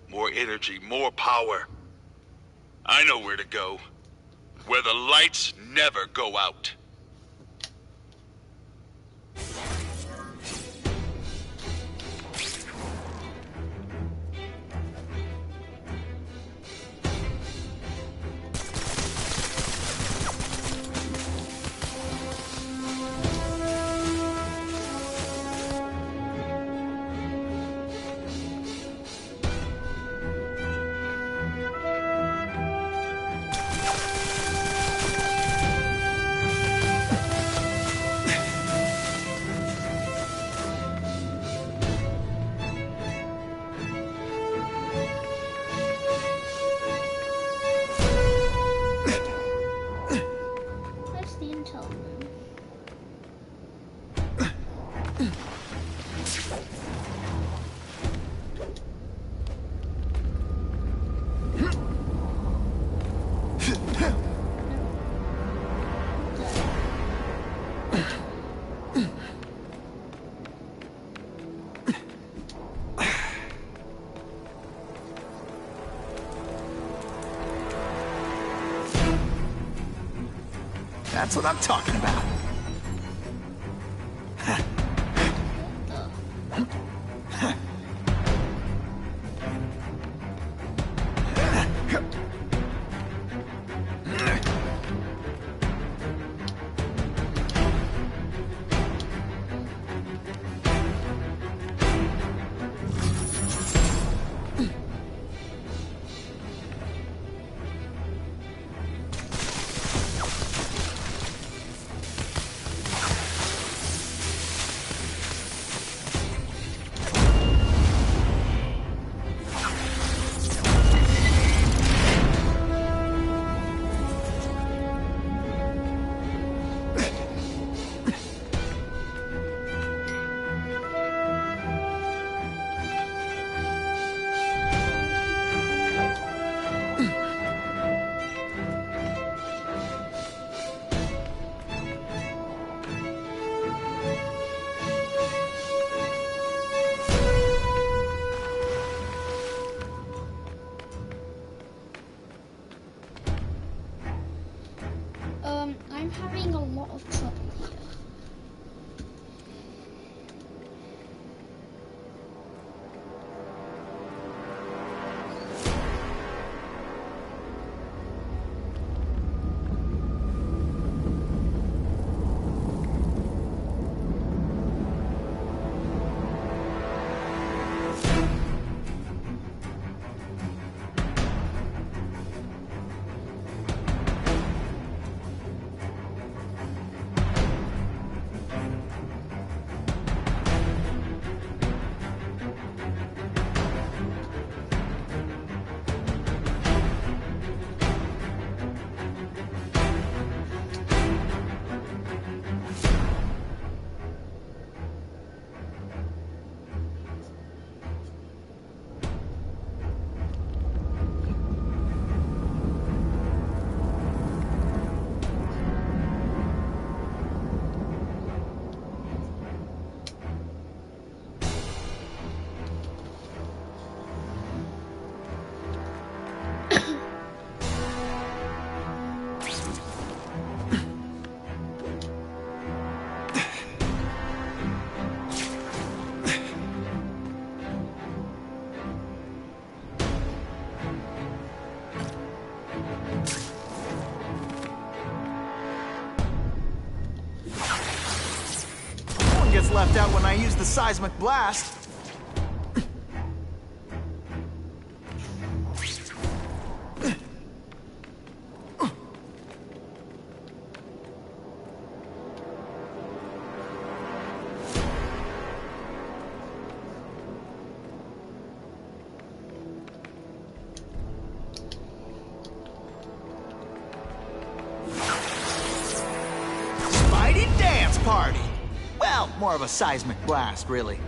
More energy, more power. I know where to go. Where the lights never go out.
That's the intel room.
That's what I'm talking about. left out when I used the seismic blast. Party. Well, more of a seismic blast, really.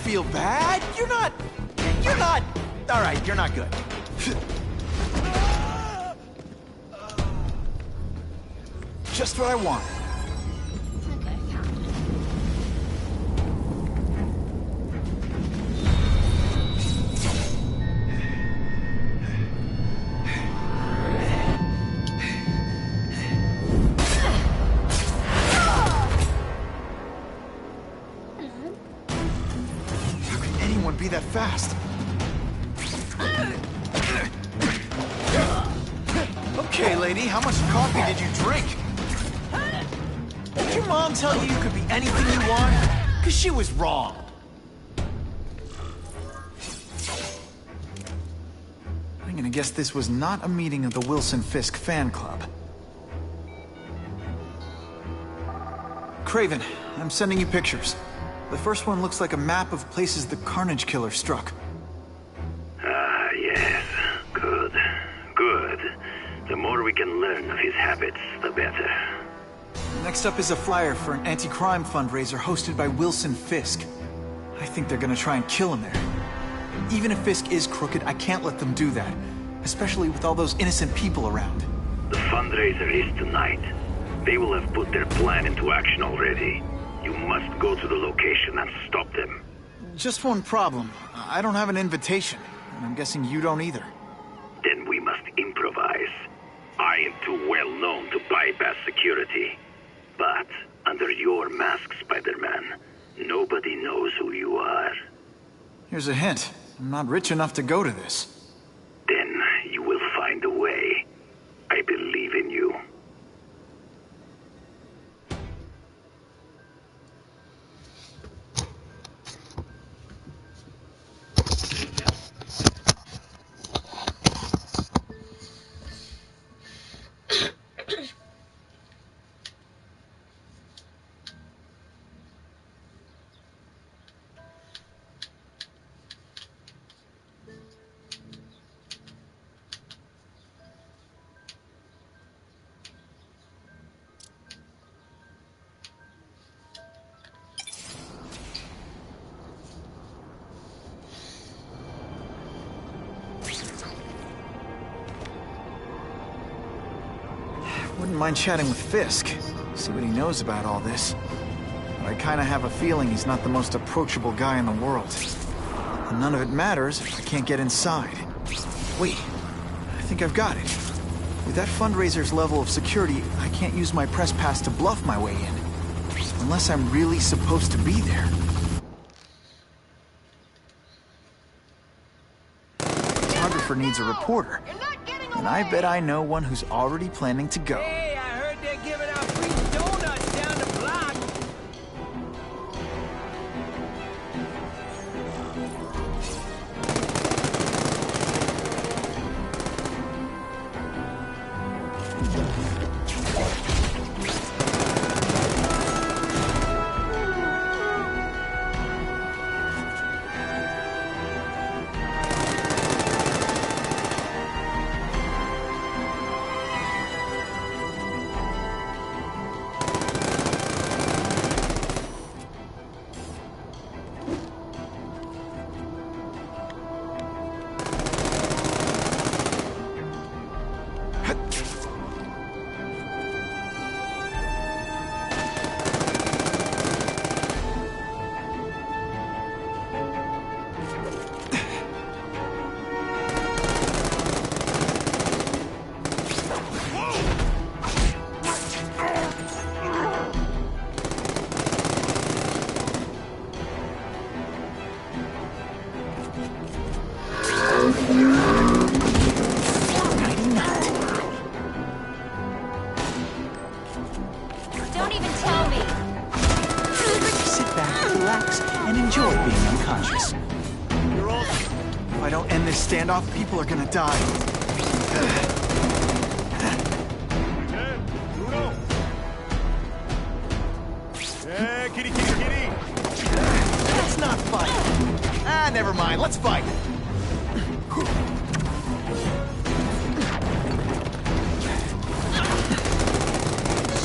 Feel bad? You're not... All right, you're not good. Just what I want. Be that fast. Okay, lady, how much coffee did you drink? Did your mom tell you you could be anything you want? Because she was wrong. I'm gonna guess this was not a meeting of the Wilson Fisk fan club. Kraven, I'm sending you pictures. The first one looks like a map of places the Carnage Killer struck.
Ah, yes. Good. Good. The more we can learn of his habits, the better.
Next up is a flyer for an anti-crime fundraiser hosted by Wilson Fisk. I think they're gonna try and kill him there. Even if Fisk is crooked, I can't let them do that. Especially with all those innocent people around.
The fundraiser is tonight. They will have put their plan into action already. You must go to the location and stop them.
Just one problem. I don't have an invitation, and I'm guessing you don't either.
Then we must improvise. I am too well known to bypass security. But under your mask, Spider-Man, nobody knows who you are.
Here's a hint. I'm not rich enough to go to this.
Then you will find a way. I believe in you.
Wouldn't mind chatting with Fisk, see what he knows about all this. But I kinda have a feeling he's not the most approachable guy in the world. And none of it matters if I can't get inside. Wait, I think I've got it. With that fundraiser's level of security, I can't use my press pass to bluff my way in. Unless I'm really supposed to be there. The photographer needs a reporter. And I bet I know one who's already planning to go.
Hey, I heard they're giving out free donuts down the block.
Don't even tell me.
Sit back, relax, and enjoy being unconscious. If I don't end this standoff, people are gonna die.
Kitty, kitty, kitty.
Let's not fight. Ah, never mind. Let's fight.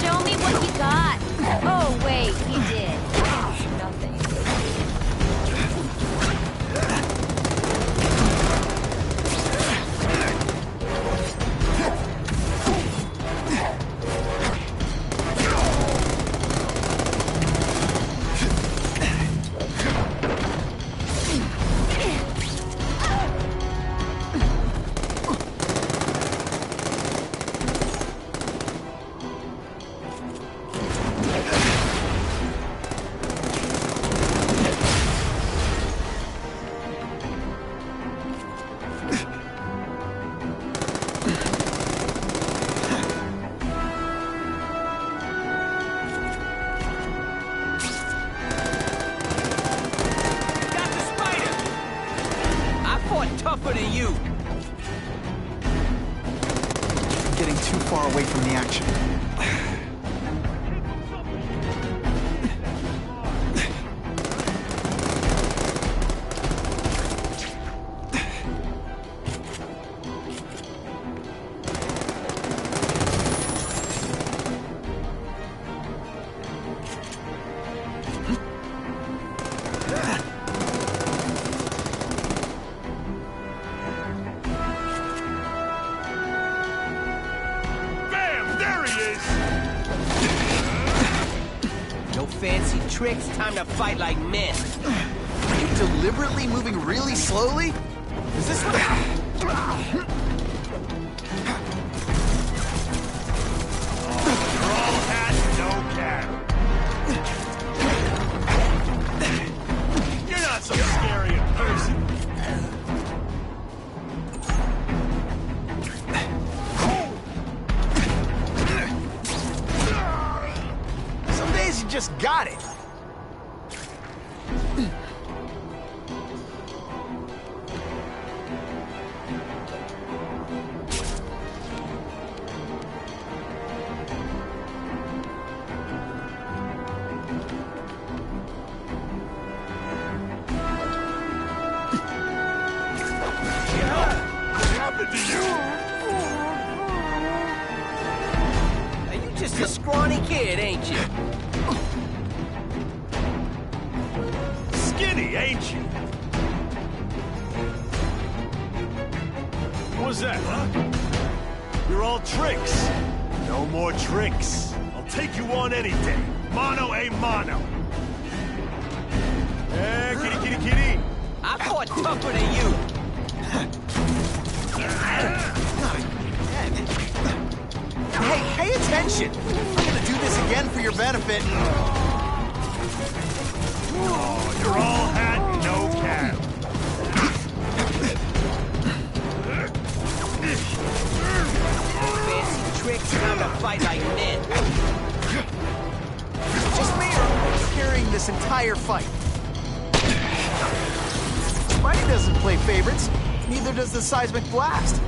Show me what you got. Oh, wait, he did. Nothing.
Tougher than you.
I'm getting too far away from the action.
Fancy tricks, time to fight like men.
Are you deliberately moving really slowly? Is this what...
You're all hat, no cap. You're not so scary in person.
You just got it.
What happened to you?
Now, you just a scrawny kid, ain't you?
Skinny, ain't you? What was that, huh? You're all tricks. No more tricks. I'll take you on any day. Mano a mano. Hey, kitty, kitty, kitty.
I fought tougher than you.
Hey, pay attention. I'm gonna do this again for your benefit.
Straw hat, no cap.
Fancy tricks, time to fight like men. Just me or carrying this entire fight? Spidey doesn't play favorites. Neither does the seismic blast.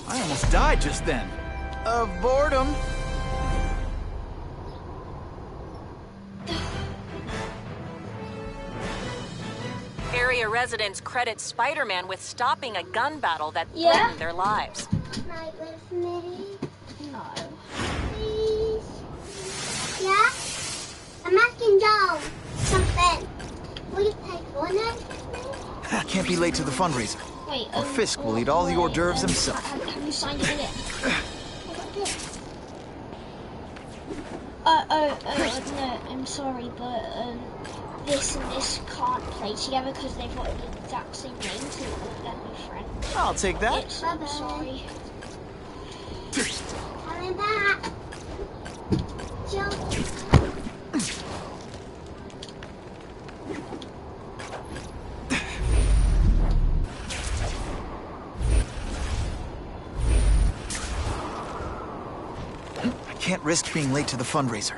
I almost died just then. Of boredom.
Area residents credit Spider-Man with stopping a gun battle that
Yeah?
threatened their lives.
Night with me? No. Please? Yeah? I'm asking Joe something. Will you pay for it?
Can't be late to the fundraiser.
Wait,
Or Fisk will eat all the hors d'oeuvres himself.
Have you signed it in it? No, I'm sorry, but this and this can't play together because they've got the exact same name, so they're be friends.
I'll take that.
Yes, I'm sorry. Coming back. Joe.
I can't risk being late to the fundraiser.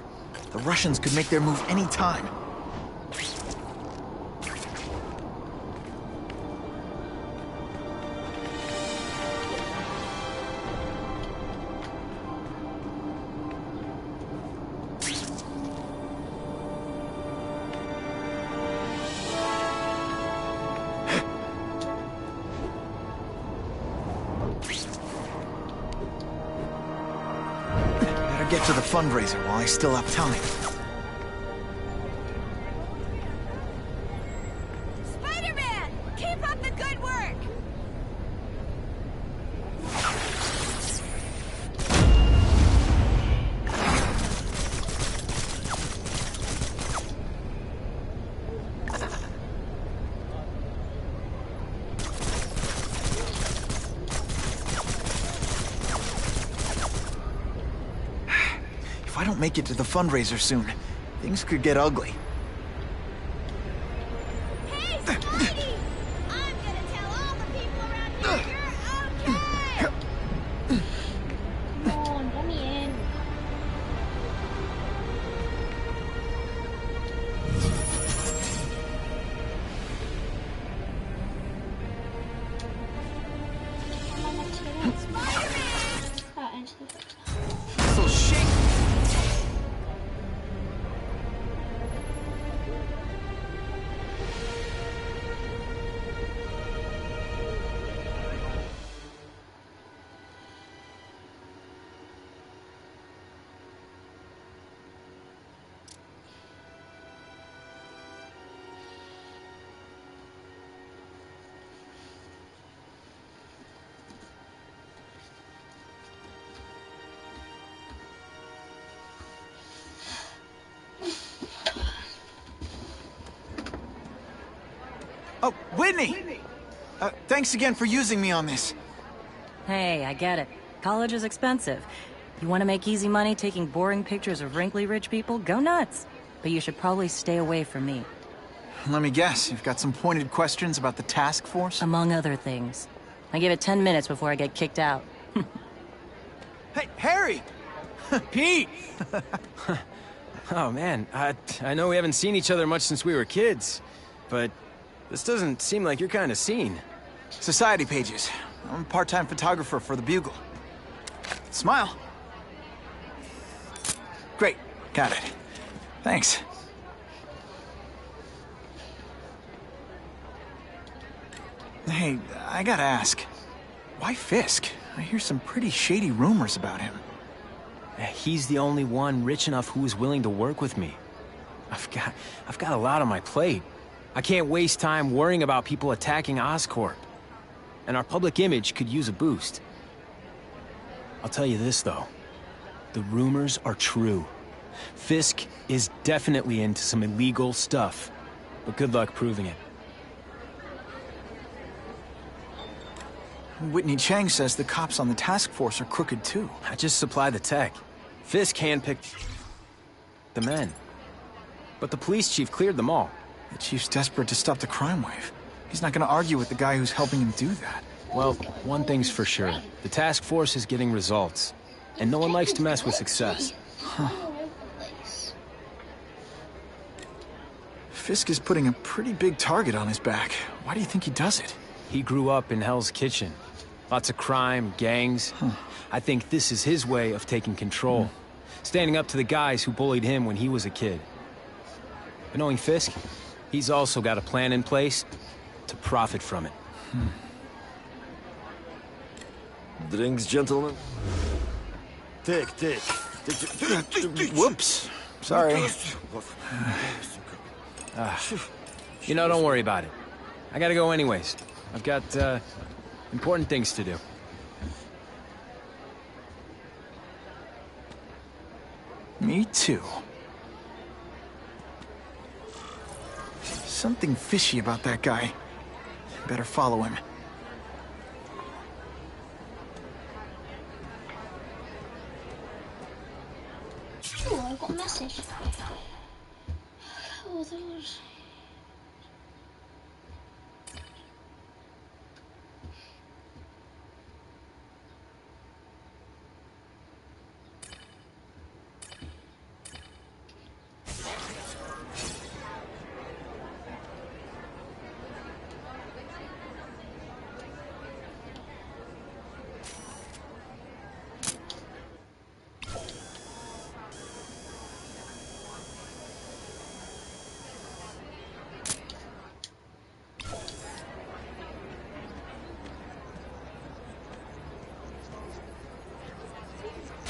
The Russians could make their move any time. Get to the fundraiser while I still have time.
Spider-Man! Keep up the good work!
If I don't make it to the fundraiser soon, things could get ugly.
Hey, Spidey! I'm gonna tell all the people around here you're okay! Come on, let me in. Spider-Man!
This'll shake. Oh, Whitney! Thanks again for using me on this.
Hey, I get it. College is expensive. You want to make easy money taking boring pictures of wrinkly rich people? Go nuts. But you should probably stay away from me.
Let me guess, you've got some pointed questions about the task force?
Among other things. I give it 10 minutes before I get kicked out.
Hey, Harry!
Pete! Oh, man, I know we haven't seen each other much since we were kids, but this doesn't seem like your kind of scene.
Society pages. I'm a part-time photographer for the Bugle. Smile. Great, got it. Thanks. Hey, I gotta ask, why Fisk? I hear some pretty shady rumors about him.
He's the only one rich enough who is willing to work with me. I've got a lot on my plate. I can't waste time worrying about people attacking Oscorp. And our public image could use a boost. I'll tell you this, though. The rumors are true. Fisk is definitely into some illegal stuff. But good luck proving it.
Whitney Chang says the cops on the task force are crooked, too.
I just supply the tech. Fisk handpicked... the men. But the police chief cleared them all.
The chief's desperate to stop the crime wave. He's not gonna argue with the guy who's helping him do that.
Well, one thing's for sure. The task force is getting results. And no one likes to mess with success.
Huh. Fisk is putting a pretty big target on his back. Why do you think he does it?
He grew up in Hell's Kitchen. Lots of crime, gangs. I think this is his way of taking control. Standing up to the guys who bullied him when he was a kid. But knowing Fisk, he's also got a plan in place to profit from it.
Drinks, gentlemen? Take.
Whoops. Sorry.
You know, don't worry about it. I gotta go anyways. I've got, important things to do.
Me too. Something fishy about that guy. Better follow him.
Oh, I got a message. Oh, there was...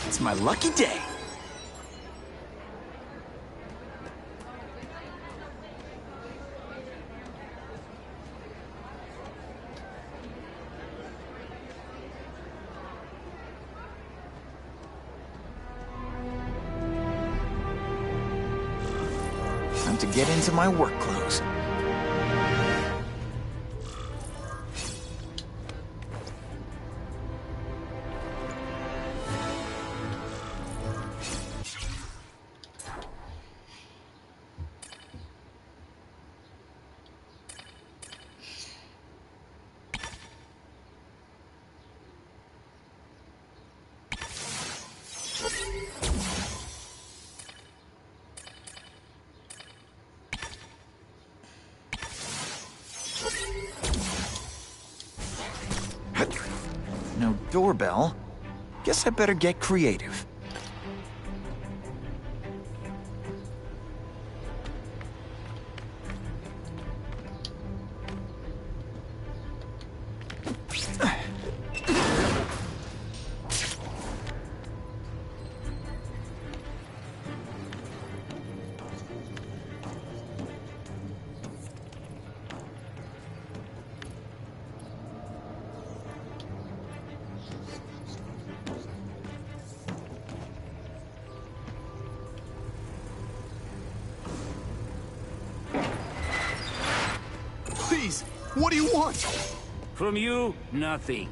It's my lucky day. Time to get into my work clothes. No doorbell. Guess I better get creative.
Please, what do you want?
From you, nothing.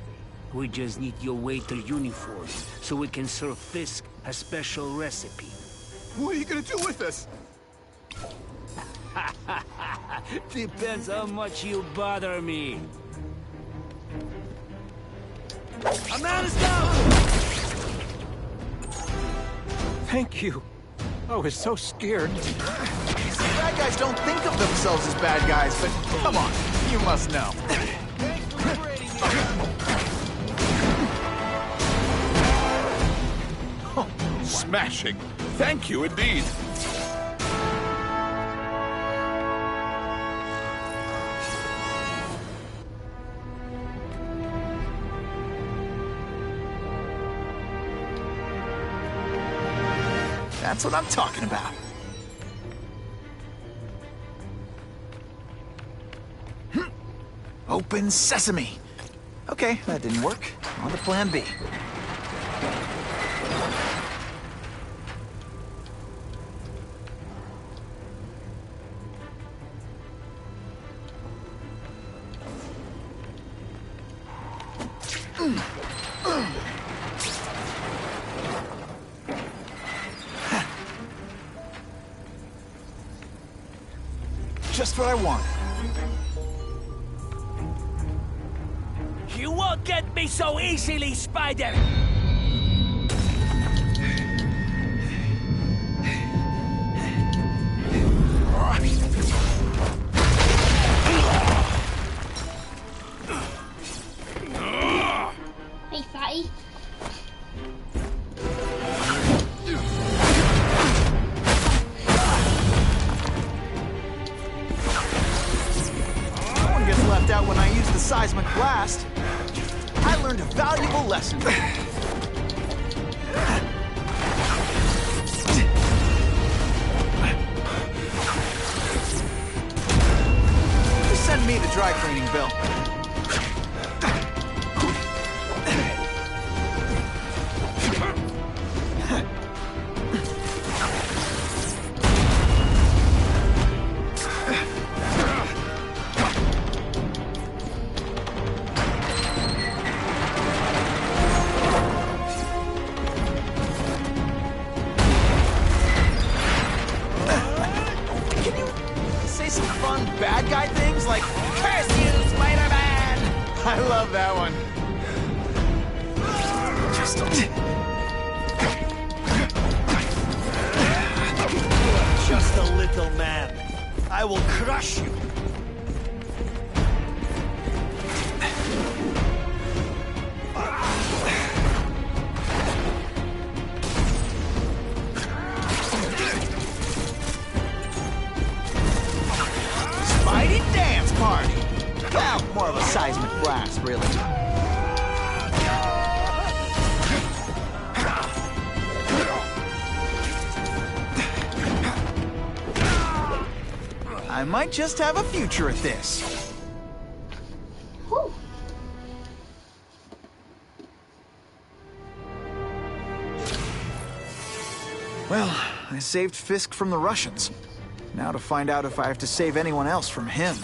We just need your waiter uniform so we can serve Fisk a special recipe.
What are you gonna do with us?
Depends how much you bother me. A man is down!
Thank you. I was so scared. Bad guys don't think of themselves as bad guys, but come on, you must know.
Oh, smashing. Thank you indeed.
That's what I'm talking about. Open sesame. Okay, that didn't work. On to plan B. Just what I wanted.
You won't get me so easily, Spider!
Hey, fatty.
No one gets left out when I use the seismic blast. I learned a valuable lesson. Just send me the dry cleaning bill. Bad guy things like, curse you, Spider-Man! I love that one.
Just a little man. I will crush you.
Mighty dance party! Well, more of a seismic blast, really. I might just have a future at this.
Whew.
Well, I saved Fisk from the Russians. Now to find out if I have to save anyone else from him.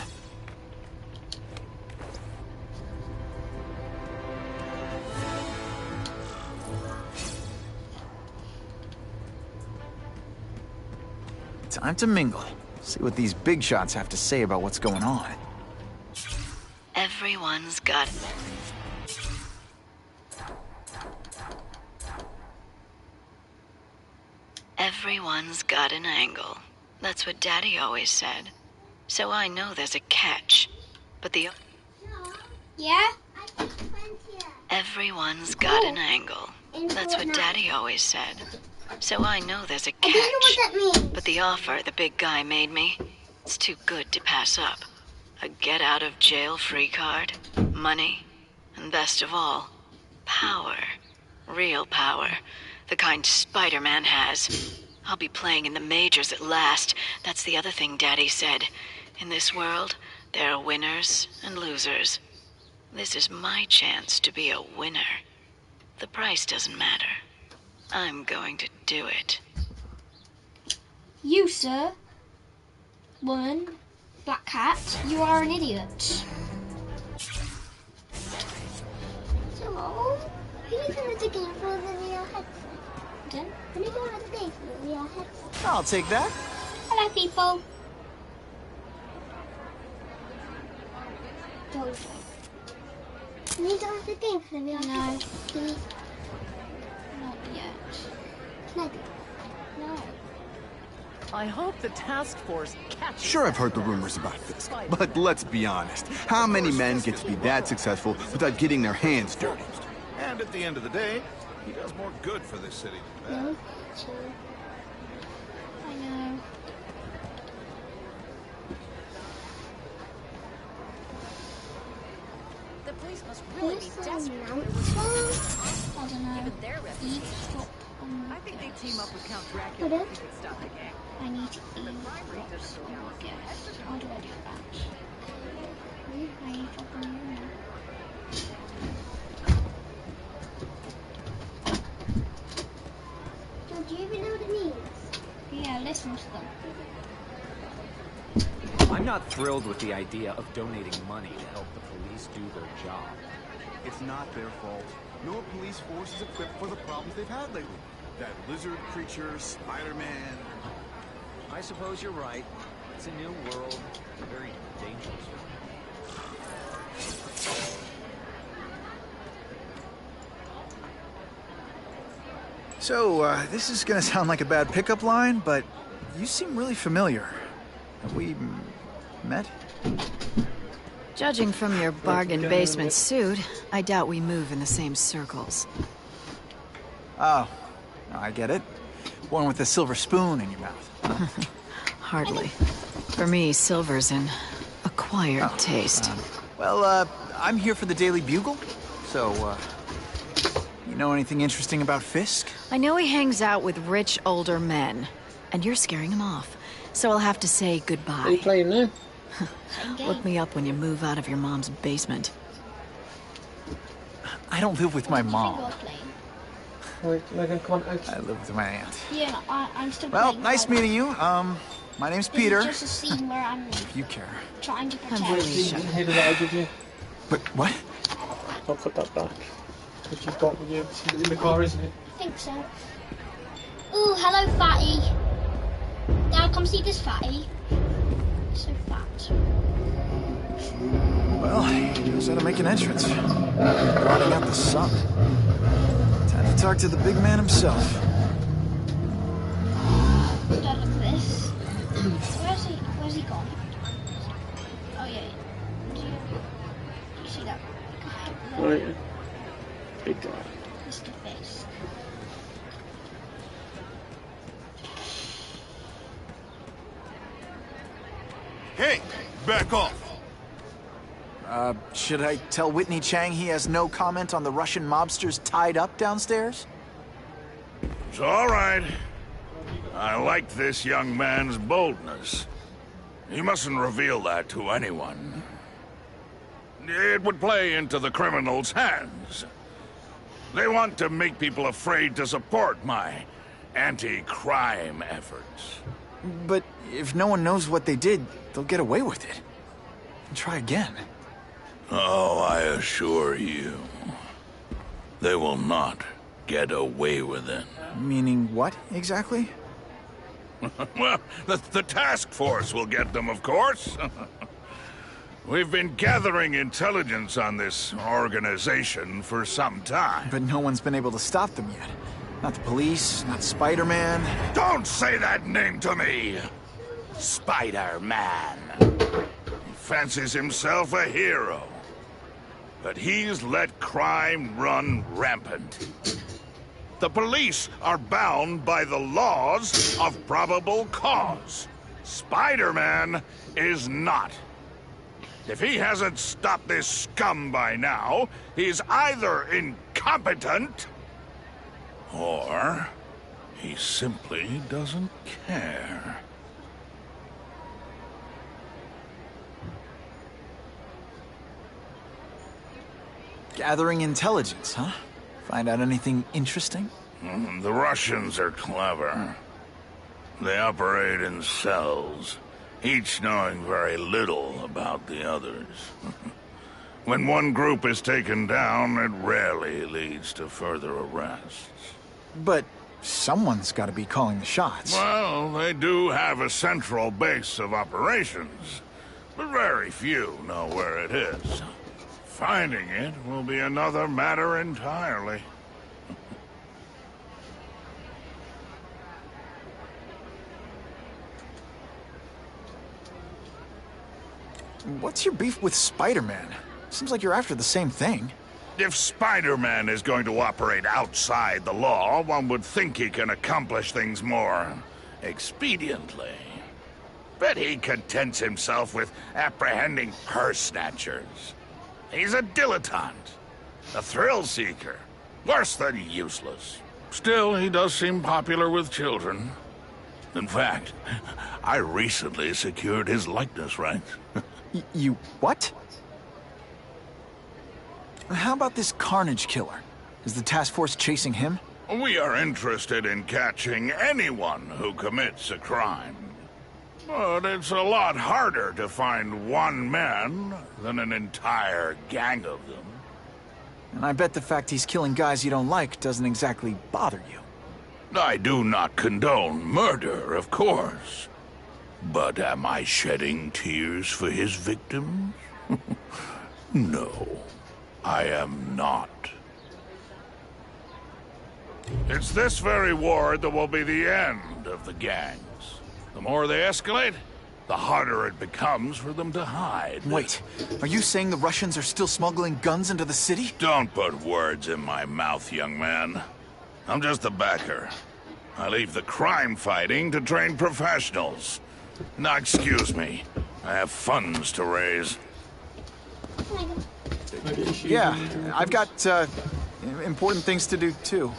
Time to mingle. See what these big shots have to say about what's going on.
Everyone's got... Everyone's got an angle. That's what Daddy always said. So I know there's a catch. But the...
Yeah?
Everyone's got an angle. That's what Daddy always said. So I know there's a catch.
I don't know what that means.
But the offer the big guy made me, it's too good to pass up. A get-out-of-jail-free card, money, and best of all, power. Real power. The kind Spider-Man has. I'll be playing in the majors at last. That's the other thing Daddy said. In this world, there are winners and losers. This is my chance to be a winner. The price doesn't matter. I'm going to do it.
You, sir, woman, black cat, you are an idiot.
So, who are you going to take for the real headset?
Then,
Who are you going to take for the real headset?
I'll take that.
hello, people.
Don't. You need to have the game for the real headset. Please.
Not yet.
Can I do it?
No.
I hope the task force catches.
Sure, I've heard the rumors about this, but let's be honest. How many men get to be that successful without getting their hands dirty?
And at the end of the day, he does more good for this city than bad.
No. I know.
The police must really be desperate.
I don't know.
Even their
Eavesdrop on
I think they team up with Count Dracula
Put
if they could stop the gang.
I need to eavesdrop on the guest. How do I do that? I eavesdrop on the room.
Do you even know what it means?
Yeah, listen to them.
I'm not thrilled with the idea of donating money to help the police do their job.
It's not their fault. No police force is equipped for the problems they've had lately. That lizard creature, Spider-Man.
I suppose you're right. It's a new world, very dangerous.
So, this is gonna sound like a bad pickup line, but you seem really familiar. Have we met?
Judging from your bargain basement suit, I doubt we move in the same circles.
Oh, I get it. One with a silver spoon in your mouth.
Hardly. For me, silver's an acquired taste.
Well, I'm here for the Daily Bugle, so, you know anything interesting about Fisk?
I know he hangs out with rich older men, and you're scaring him off. So I'll have to say goodbye.
Are you playing now?
Look me up when you move out of your mom's basement.
I don't live with my mom.
Like a contact.
I live with my aunt.
Yeah, I'm still
Well,
playing
nice meeting you. My name's Peter.
This is just a scene where I'm
If you care.
trying to
I'm
protect.
really shocked.
Head of that, did you?
But what?
I'll put that back. Which you've got with you. It's in the car, isn't it?
I think so. Ooh, hello, fatty. Dad, come see this fatty. So fat.
Well, he knows how to make an entrance. Blotting out the sun. Time to talk to the big man himself.
Dad, look at this. Where's he gone? Oh, yeah. Do you see that?
Right. Big guy.
Mr. Fisk.
Hey, back off.
Should I tell Whitney Chang he has no comment on the Russian mobsters tied up downstairs?
It's all right. I like this young man's boldness. He mustn't reveal that to anyone. It would play into the criminals' hands. They want to make people afraid to support my anti-crime efforts.
But if no one knows what they did, they'll get away with it. And try again.
Oh, I assure you, they will not get away with it.
Meaning what, exactly?
Well, the task force will get them, of course. We've been gathering intelligence on this organization for some time.
But no one's been able to stop them yet. Not the police, not Spider-Man.
Don't say that name to me! Spider-Man. He fancies himself a hero. But he's let crime run rampant. The police are bound by the laws of probable cause. Spider-Man is not. If he hasn't stopped this scum by now, he's either incompetent or he simply doesn't care.
Gathering intelligence, huh? Find out anything interesting?
The Russians are clever. They operate in cells, each knowing very little about the others. When one group is taken down, it rarely leads to further arrests.
But someone's got to be calling the shots.
Well, they do have a central base of operations, but very few know where it is. Finding it will be another matter entirely.
What's your beef with Spider-Man? Seems like you're after the same thing.
If Spider-Man is going to operate outside the law, one would think he can accomplish things more expediently. But he contents himself with apprehending purse snatchers. He's a dilettante, a thrill-seeker, worse than useless. Still, he does seem popular with children. In fact, I recently secured his likeness rights.
You what? How about this Carnage Killer? Is the task force chasing him?
We are interested in catching anyone who commits a crime. But it's a lot harder to find one man than an entire gang of them.
And I bet the fact he's killing guys you don't like doesn't exactly bother you.
I do not condone murder, of course. But am I shedding tears for his victims? No, I am not. It's this very war that will be the end of the gangs. The more they escalate, the harder it becomes for them to hide.
Wait, are you saying the Russians are still smuggling guns into the city?
Don't put words in my mouth, young man. I'm just a backer. I leave the crime fighting to trained professionals. Now, excuse me. I have funds to raise.
Yeah, I've got, important things to do, too.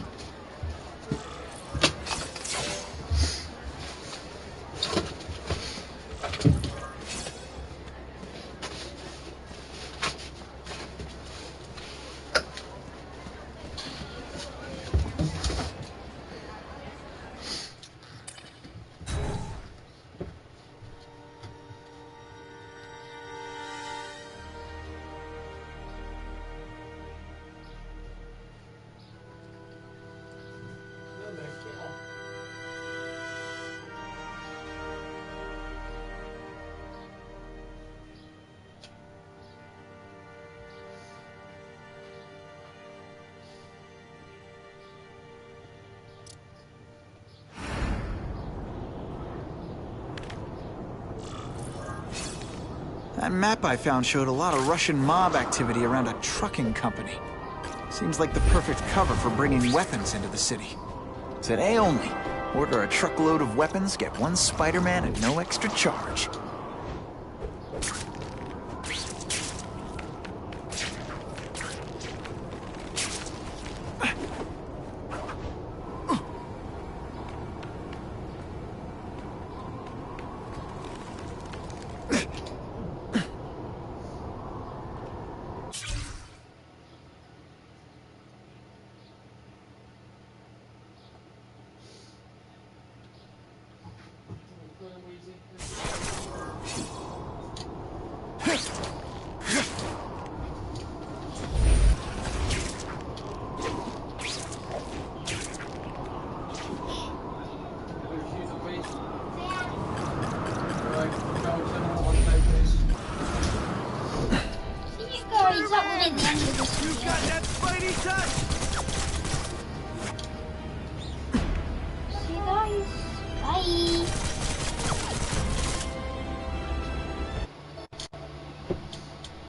That map I found showed a lot of Russian mob activity around a trucking company. Seems like the perfect cover for bringing weapons into the city. Today only, order a truckload of weapons, get one Spider-Man at no extra charge.
You got that Spidey touch?